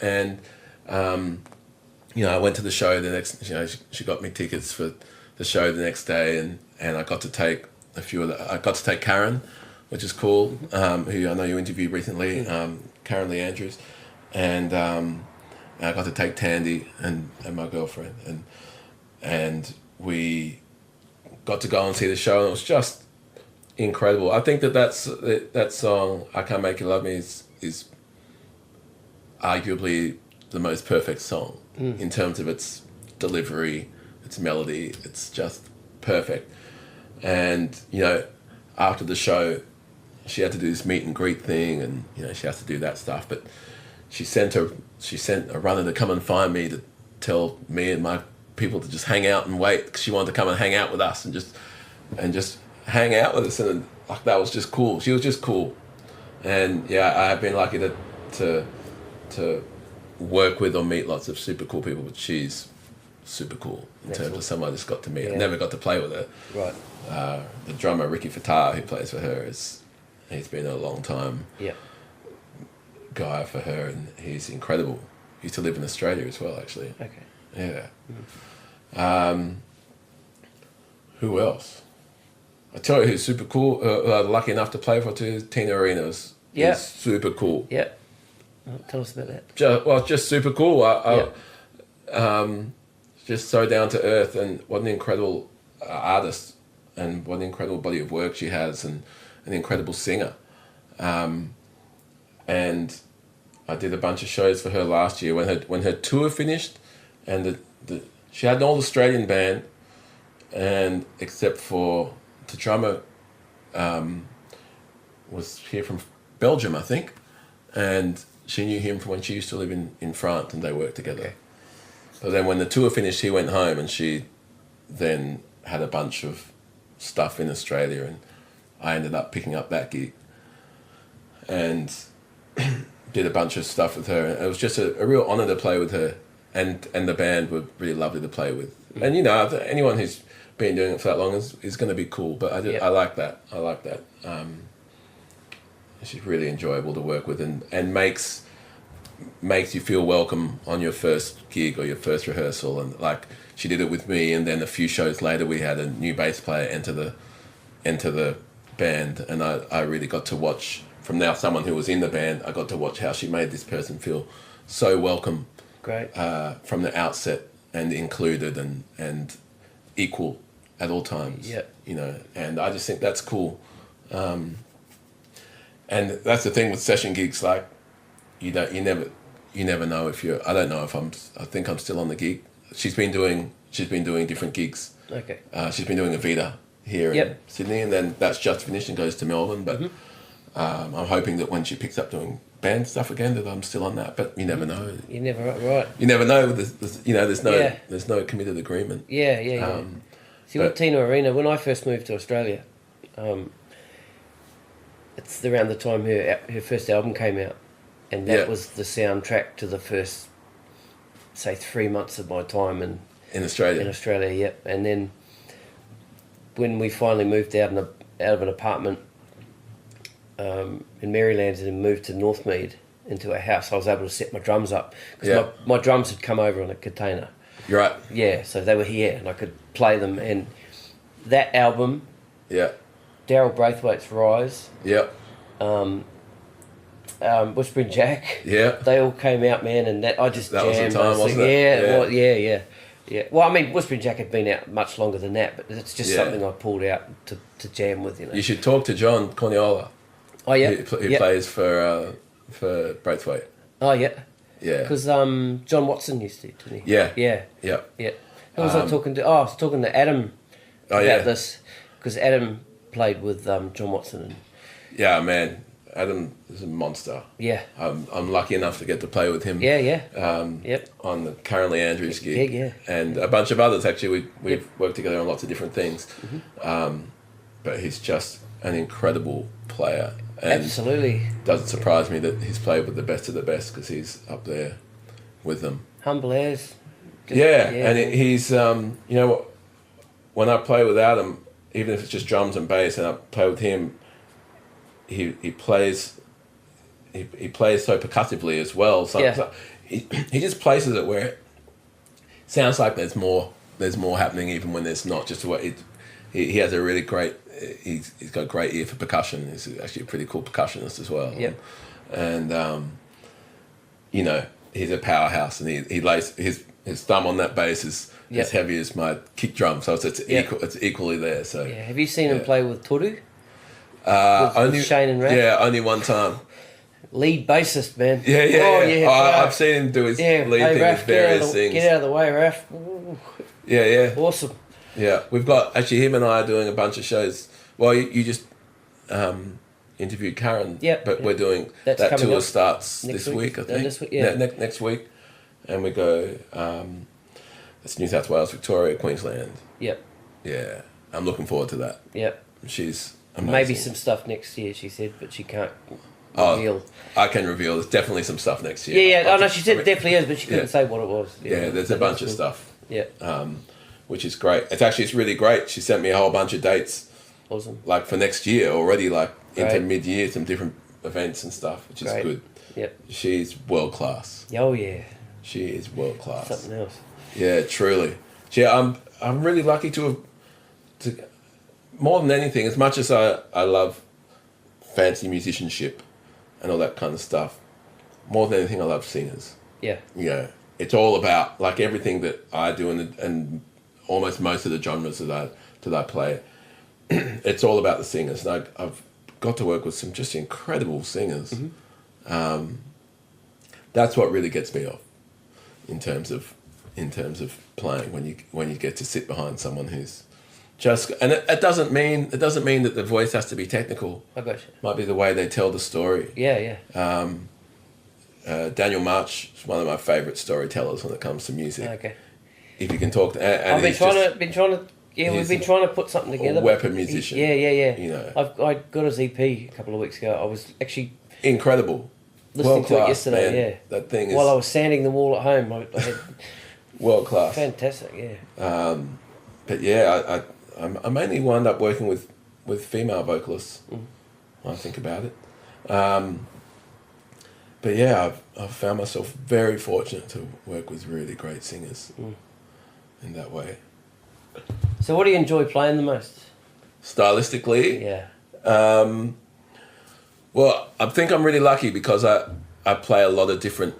And I went to the show the next. She got me tickets for the show the next day, and I got to take I got to take Karen, which is cool. Who I know you interviewed recently, Karen Lee Andrews, and I got to take Thandi and my girlfriend, and we got to go and see the show, and it was just incredible. I think that song, "I Can't Make You Love Me," is arguably the most perfect song in terms of its delivery, its melody. It's just perfect. And after the show, she had to do this meet and greet thing, and she has to do that stuff. But she sent a runner to come and find me to tell me and my people to just hang out and wait, because she wanted to come and hang out with us and just hang out with us, and that was just cool. She was just cool, and I've been lucky to work with or meet lots of super cool people, but she's super cool in terms of someone I just got to meet. I never got to play with her. Right. The drummer Ricky Fatah, who plays for her, he's been a long time guy for her, and he's incredible. He used to live in Australia as well, actually. Okay. Yeah. Who else? I tell you who's super cool, lucky enough to play for too, Tina Arenas. Is super cool. Yeah. Well, tell us about that. Just super cool. Just so down to earth, and what an incredible artist, and what an incredible body of work she has, and an incredible singer. And I did a bunch of shows for her last year when her tour finished, and she had an all Australian band, and except for the drummer was here from Belgium, I think, and she knew him from when she used to live in France, and they worked together. Okay. But then when the tour finished, he went home, and she then had a bunch of stuff in Australia, and I ended up picking up that gig. And did a bunch of stuff with her. It was just a real honour to play with her, and the band were really lovely to play with. And you know, anyone who's been doing it for that long is going to be cool. But I like that. I like that. She's really enjoyable to work with, and makes you feel welcome on your first gig or your first rehearsal. And like she did it with me, and then a few shows later we had a new bass player enter the band, and I really got to watch, from now someone who was in the band, I got to watch how she made this person feel so welcome. Great. From the outset, and included and equal at all times. Yeah. You know, and I just think that's cool. And that's the thing with session gigs, like you never know if you're. I don't know if I think I'm still on the gig. She's been doing different gigs. Okay. She's been doing a Vita here in Sydney, and then that's just finished and goes to Melbourne. But I'm hoping that when she picks up doing band stuff again, that I'm still on that. But you never know. You never right. You never know. There's no committed agreement. Yeah. See, with Tina Arena, when I first moved to Australia, it's around the time her first album came out, and that was the soundtrack to the first, say, 3 months of my time in Australia, yep. And then when we finally moved out of an apartment in Maryland and moved to Northmead into a house, I was able to set my drums up because my drums had come over on a container. You're right. Yeah, so they were here and I could play them. And that album, Daryl Braithwaite's Rise, Whispering Jack, they all came out, man, and that I just that jammed. was the time, wasn't it? Yeah. Well, I mean, Whispering Jack had been out much longer than that, but it's just something I pulled out to jam with, you know. You should talk to John Corniola. Oh yeah, who plays for Braithwaite. Oh yeah. Yeah. Because John Watson used to, didn't he? Yeah. Who was I talking to? Oh, I was talking to Adam about this because Adam played with John Watson. Yeah, man. Adam is a monster. Yeah. I'm lucky enough to get to play with him. On the currently Andrew's gig. Yeah. And a bunch of others, actually. We've worked together on lots of different things. But he's just an incredible player. And absolutely. Doesn't surprise me that he's played with the best of the best because he's up there with them. Humble as. And he's, you know what, when I play without him, even if it's just drums and bass and I play with him, he plays so percussively as well. So he just places it where it sounds like there's more happening even when there's not. Just what he has a really great. He's got a great ear for percussion. He's actually a pretty cool percussionist as well. Yep. And you know, he's a powerhouse, and he lays his thumb on that bass is as heavy as my kick drum, so it's equally there. So have you seen him play with Toru? Only with Shane and Raph? Yeah, only one time. Lead bassist, man. I've seen him do his lead thing Raph, with various things. Get out of the way, Raph. Ooh. Yeah. Awesome. Yeah, we've got, actually, him and I are doing a bunch of shows. Well, you just interviewed Karen, but we're doing, that tour starts this week, I think. This week, next week. And we go, it's New South Wales, Victoria, Queensland. Yep. Yeah, I'm looking forward to that. Yep. She's amazing. Maybe some stuff next year, she said, but she can't reveal. I can reveal, there's definitely some stuff next year. Yeah. Oh, no, she said it definitely is, but she couldn't say what it was. Yeah, there's a bunch of stuff. Yeah. Which is great. It's really great. She sent me a whole bunch of dates. Awesome. Like for next year already, like into mid-year, some different events and stuff, which is good. Yep. She's world class. Oh yeah. She is world class. Something else. Yeah, truly. Yeah, I'm really lucky to more than anything, as much as I love fancy musicianship and all that kind of stuff, more than anything I love singers. Yeah. Yeah. It's all about, like, everything that I do and almost most of the genres that I play, it's all about the singers. And I've got to work with some just incredible singers. That's what really gets me off in terms of playing, when you get to sit behind someone who's just, and it doesn't mean that the voice has to be technical. I got you. It might be the way they tell the story. Yeah. Daniel March is one of my favourite storytellers when it comes to music. Okay. If you can talk to, and we've been trying to put something together. A weapon musician. Yeah. You know, I got his EP a couple of weeks ago. I was actually incredible. listening to it World-class, yesterday. man. Yeah, That thing is while I was sanding the wall at home, I had world class. fantastic. Yeah, But yeah, I mainly wound up working with female vocalists when I think about it. But yeah, I've found myself very fortunate to work with really great singers in that way. So what do you enjoy playing the most? Stylistically, Yeah. Well, I think I'm really lucky because I play a lot of different.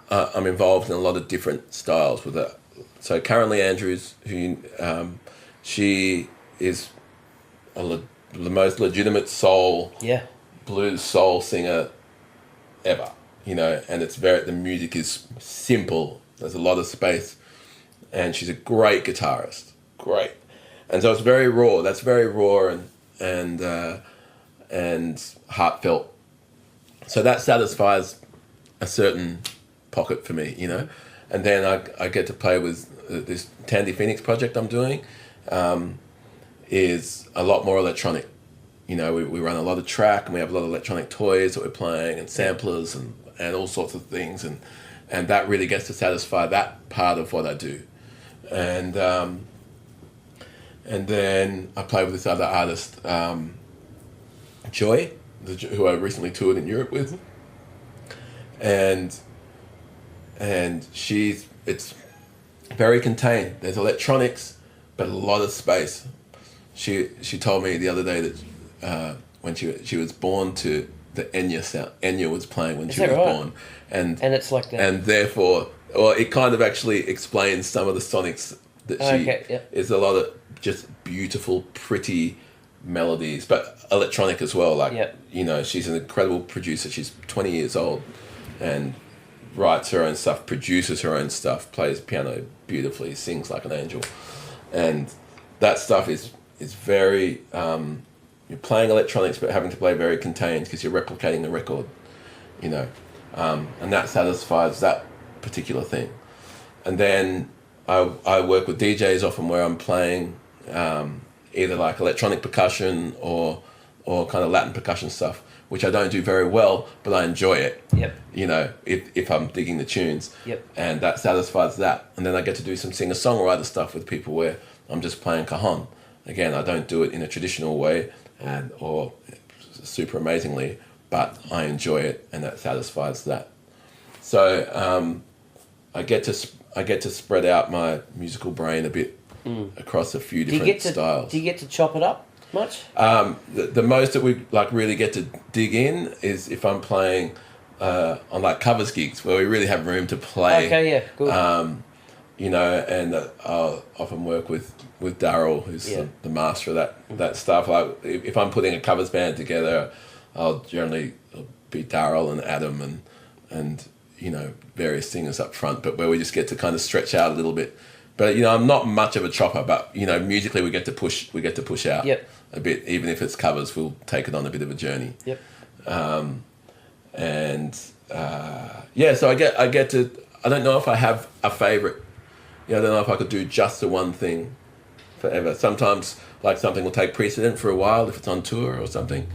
I'm involved in a lot of different styles with it. So currently Andrews, who she is the most legitimate soul, Yeah. blues soul singer ever. You know, and the music is simple. There's a lot of space, and she's a great guitarist. Great, and so it's very raw. That's very raw and heartfelt. So that satisfies a certain pocket for me, you know. And then I get to play with this Thandi Phoenix project I'm doing, is a lot more electronic. You know, we run a lot of track and we have a lot of electronic toys that we're playing and samplers and all sorts of things, and that really gets to satisfy that part of what I do. And then I play with this other artist, Joy, who I recently toured in Europe with, and it's very contained. There's electronics, but a lot of space. She told me the other day that when she was born to the Enya sound, Enya was playing when she was born, and it's like that, and therefore, well, it kind of actually explains some of the sonics that she is a lot of just beautiful, pretty melodies, but electronic as well. Like you know, she's an incredible producer. She's 20 years old, and writes her own stuff, produces her own stuff, plays piano beautifully, sings like an angel, and that stuff is very. You're playing electronics, but having to play very contained because you're replicating the record, you know, and that satisfies that particular thing. And then I work with DJs often where I'm playing either like electronic percussion or kind of Latin percussion stuff, which I don't do very well, but I enjoy it. Yep. You know, if I'm digging the tunes. Yep. And that satisfies that. And then I get to do some singer-songwriter stuff with people where I'm just playing cajon. Again, I don't do it in a traditional way or super amazingly, but I enjoy it, and that satisfies that. So I get to spread out my musical brain a bit across a few different styles. Do you get to chop it up much? The most that we like really get to dig in is if I'm playing on like covers gigs where we really have room to play. Okay, yeah, good. You know, and I'll often work with Daryl, who's the master of that stuff. Like if I'm putting a covers band together, I'll generally be Daryl and Adam and you know, various singers up front, but where we just get to kind of stretch out a little bit. But you know, I'm not much of a chopper, but you know, musically we get to push out a bit, even if it's covers. We'll take it on a bit of a journey. Yep. So I get to. I don't know if I have a favorite. I don't know if I could do just the one thing forever. Sometimes, like, something will take precedent for a while if it's on tour or something.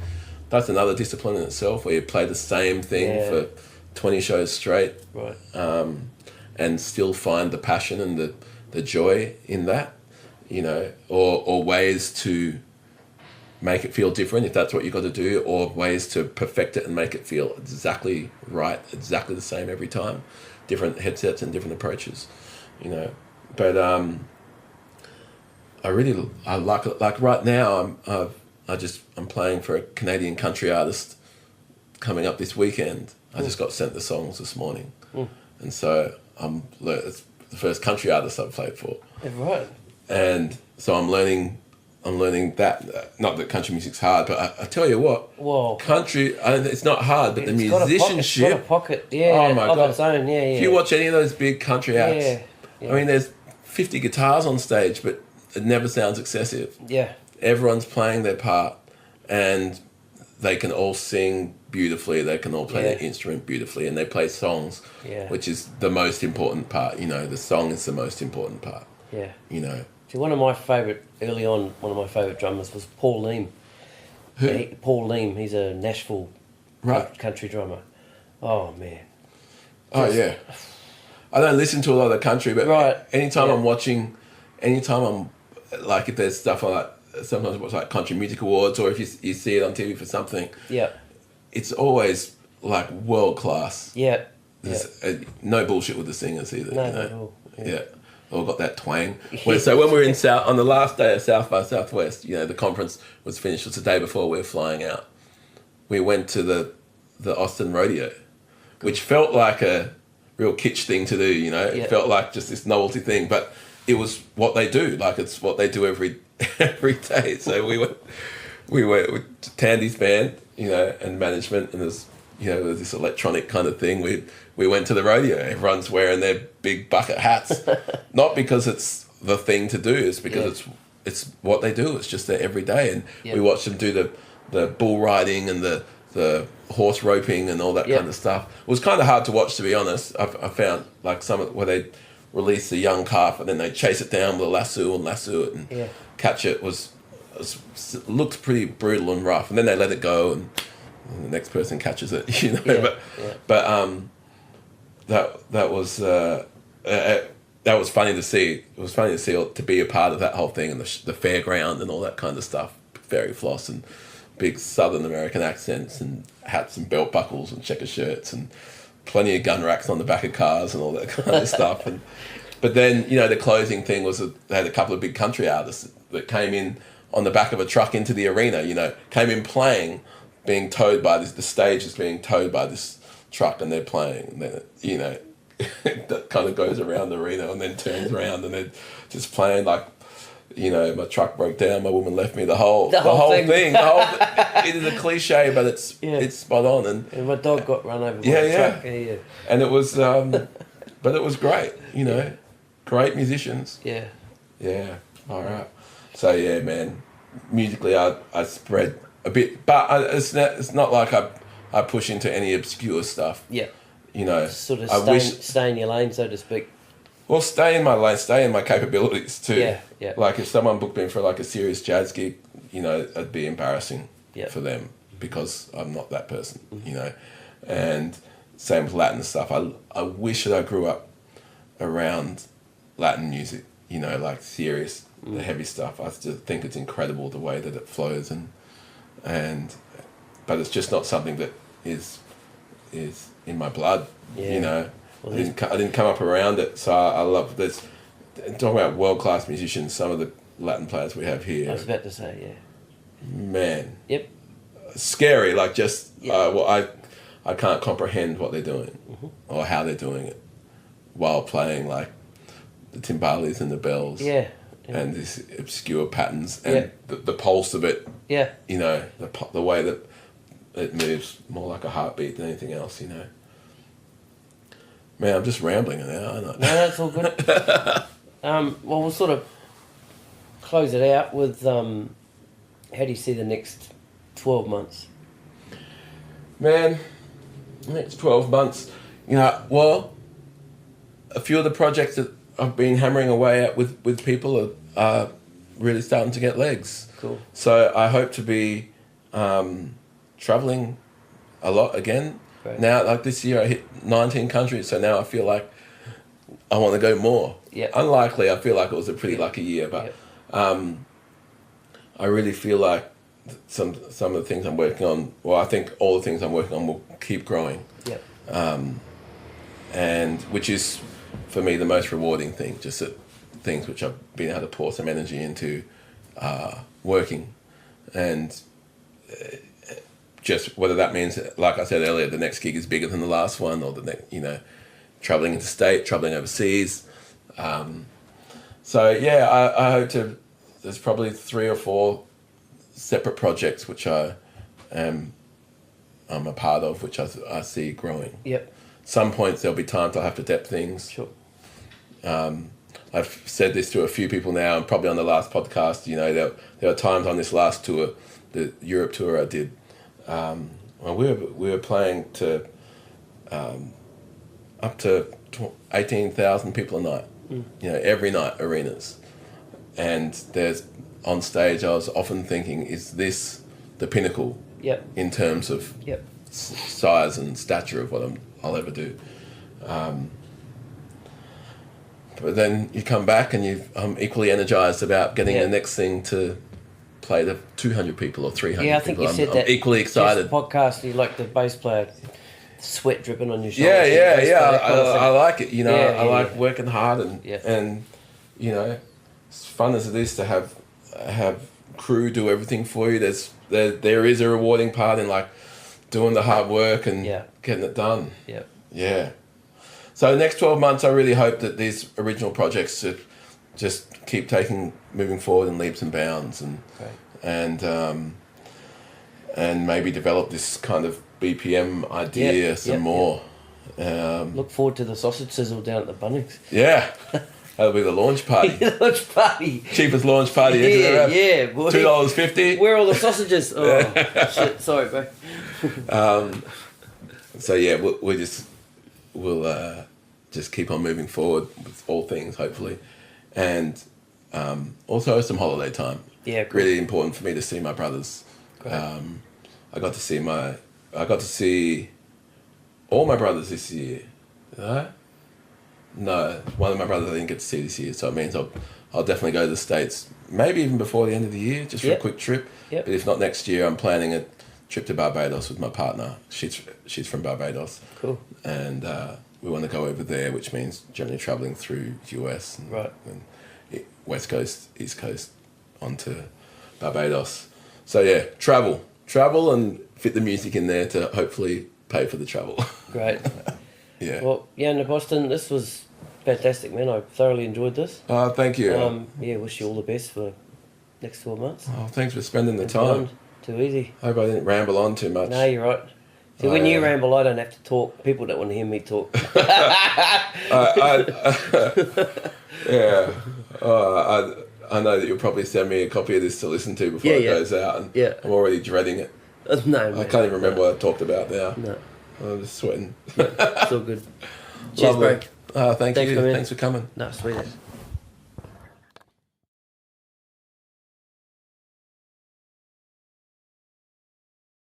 That's another discipline in itself, where you play the same thing for 20 shows straight, right? And still find the passion and the joy in that, you know, or ways to make it feel different if that's what you've got to do, or ways to perfect it and make it feel exactly right, exactly the same every time. Different headsets and different approaches, you know. But I like right now I'm playing for a Canadian country artist coming up this weekend. I just got sent the songs this morning, and so it's the first country artist I've played for. Right. And so I'm learning that. Not that country music's hard, but I tell you what. Whoa. Country, it's not hard, but the musicianship. It's got a pocket, oh my God. its own, yeah. If you watch any of those big country acts, I mean, there's 50 guitars on stage, but it never sounds excessive. Yeah. Everyone's playing their part, and they can all sing beautifully. They can all play their instrument beautifully, and they play songs, which is the most important part. You know, the song is the most important part. Yeah. You know. See, one of my favourite drummers was Paul Leem. Who? Paul Leem, he's a Nashville country drummer. Oh man. Oh yeah. I don't listen to a lot of the country, but Right. anytime I'm watching, anytime I'm like, if there's stuff like, sometimes I watch like country music awards, or if you see it on TV for something, Yeah. it's always like world class. Yeah. There's no bullshit with the singers either. No, you know? not at all. Yeah. All got that twang. So when we were in on the last day of South by Southwest, you know, the conference was finished. It was the day before we were flying out. We went to the Austin Rodeo, which felt like a real kitsch thing to do, you know. It felt like just this novelty thing, but it was what they do. Like, it's what they do every day. So we went with Thandi's band, you know, and management, and there's, you know, this electronic kind of thing. We went to the rodeo. Everyone's wearing their big bucket hats, not because it's the thing to do, it's because it's what they do. It's just their every day, and we watched them do the bull riding and the horse roping and all that kind of stuff. It was kind of hard to watch, to be honest. I found like some of where they release a young calf and then they chase it down with a lasso it and catch it looked pretty brutal and rough, and then they let it go and the next person catches it, you know. But that was funny to see. It was funny to see, to be a part of that whole thing, and the fairground and all that kind of stuff. Fairy floss and big Southern American accents and hats and belt buckles and checker shirts and plenty of gun racks on the back of cars and all that kind of stuff. But then, you know, the closing thing was that they had a couple of big country artists that came in on the back of a truck into the arena, you know, came in playing, being towed by the stage is being towed by this truck, and they're playing, and then, you know, that kind of goes around the arena and then turns around and they're just playing like, you know, my truck broke down, my woman left me, the whole thing. It is a cliche, but it's spot on. And my dog got run over by a truck. Yeah. And it was, but it was great, you know, great musicians. Yeah. Yeah, all right. So yeah, man, musically I spread a bit, but it's not like I push into any obscure stuff. Yeah. You know, Sort of stay in your lane, so to speak. Well, stay in my lane, stay in my capabilities too. Yeah. Like if someone booked me for like a serious jazz gig, you know, it'd be embarrassing for them because I'm not that person, you know. And same with Latin stuff. I wish that I grew up around Latin music, you know, like serious, the heavy stuff. I still think it's incredible the way that it flows, but it's just not something that is in my blood, you know. Well, I didn't come up around it, so I love this. Talking about world-class musicians, some of the Latin players we have here. I was about to say, man. Yep. Scary, like just, I can't comprehend what they're doing or how they're doing it while playing like the timbales and the bells. Yeah. And these obscure patterns and the pulse of it. Yeah. You know, the way that it moves more like a heartbeat than anything else, you know. Man, I'm just rambling now, aren't I? No, that's all good. Well, we'll sort of close it out with how do you see the next 12 months? Man, next 12 months, you know, well, a few of the projects that I've been hammering away at with people are really starting to get legs. Cool. So I hope to be traveling a lot again. Great. Now, like this year, I hit 19 countries, so now I feel like I want to go more. Yeah. Unlikely, I feel like it was a pretty lucky year, but I really feel like some of the things I'm working on, well, I think all the things I'm working on will keep growing. Yeah. And which is, for me, the most rewarding thing, just that things which I've been able to pour some energy into working. And just whether that means, like I said earlier, the next gig is bigger than the last one, or the next, you know, traveling interstate, traveling overseas. So yeah, I hope to. There's probably 3 or 4 separate projects which I'm a part of, which I see growing. Yep. Some points there'll be times I'll have to dep things. Sure. I've said this to a few people now, and probably on the last podcast. You know, there were times on this last tour, the Europe tour I did. Well, we were playing to up to 18,000 people a night. You know, every night, arenas. And there's on stage, I was often thinking, is this the pinnacle? Yep. In terms of size and stature of what I'll ever do. But then you come back and I'm equally energized about getting the next thing to play to 200 people or 300 people. Yeah, I think you said that. I'm equally excited. Just podcast, you like the bass player, sweat dripping on your shoulders. Yeah. I like it. You know, I like yeah. working hard and you know, as fun as it is to have crew do everything for you. There is a rewarding part in like doing the hard work and getting it done. Yeah. Yeah. So the next 12 months, I really hope that these original projects just keep moving forward in leaps and bounds, and maybe develop this kind of BPM idea some more. Look forward to the sausage sizzle down at the Bunnings. Yeah, that'll be the launch party. The launch party. Cheapest launch party. Yeah, boy. $2.50. Where are all the sausages? Oh, shit. Sorry, bro. So yeah, we'll just keep on moving forward with all things, hopefully, and also some holiday time. Yeah, cool. Really important for me to see my brothers. Great. I got to see all my brothers this year. Did I? No, one of my brothers I didn't get to see this year, so it means I'll definitely go to the States, maybe even before the end of the year, just for a quick trip. Yep. But if not next year, I'm planning a trip to Barbados with my partner. She's from Barbados. Cool. And we want to go over there, which means generally travelling through US and West Coast, East Coast, onto Barbados. So yeah, travel and fit the music in there to hopefully pay for the travel. Great. Yeah. Well, Yanya Boston, this was fantastic, man. I thoroughly enjoyed this. Thank you. Wish you all the best for next 12 months. Oh, thanks for spending the And time. beyond. Too easy. Hope I didn't ramble on too much. No, you're right. See, when you ramble, I don't have to talk. People don't want to hear me talk. Yeah. I know that you'll probably send me a copy of this to listen to before it goes out, and I'm already dreading it. No, man. I can't even remember what I talked about now. No. I'm just sweating. It's all good. Cheers, bro. Thank you. Man. Thanks for coming. No, sweet as.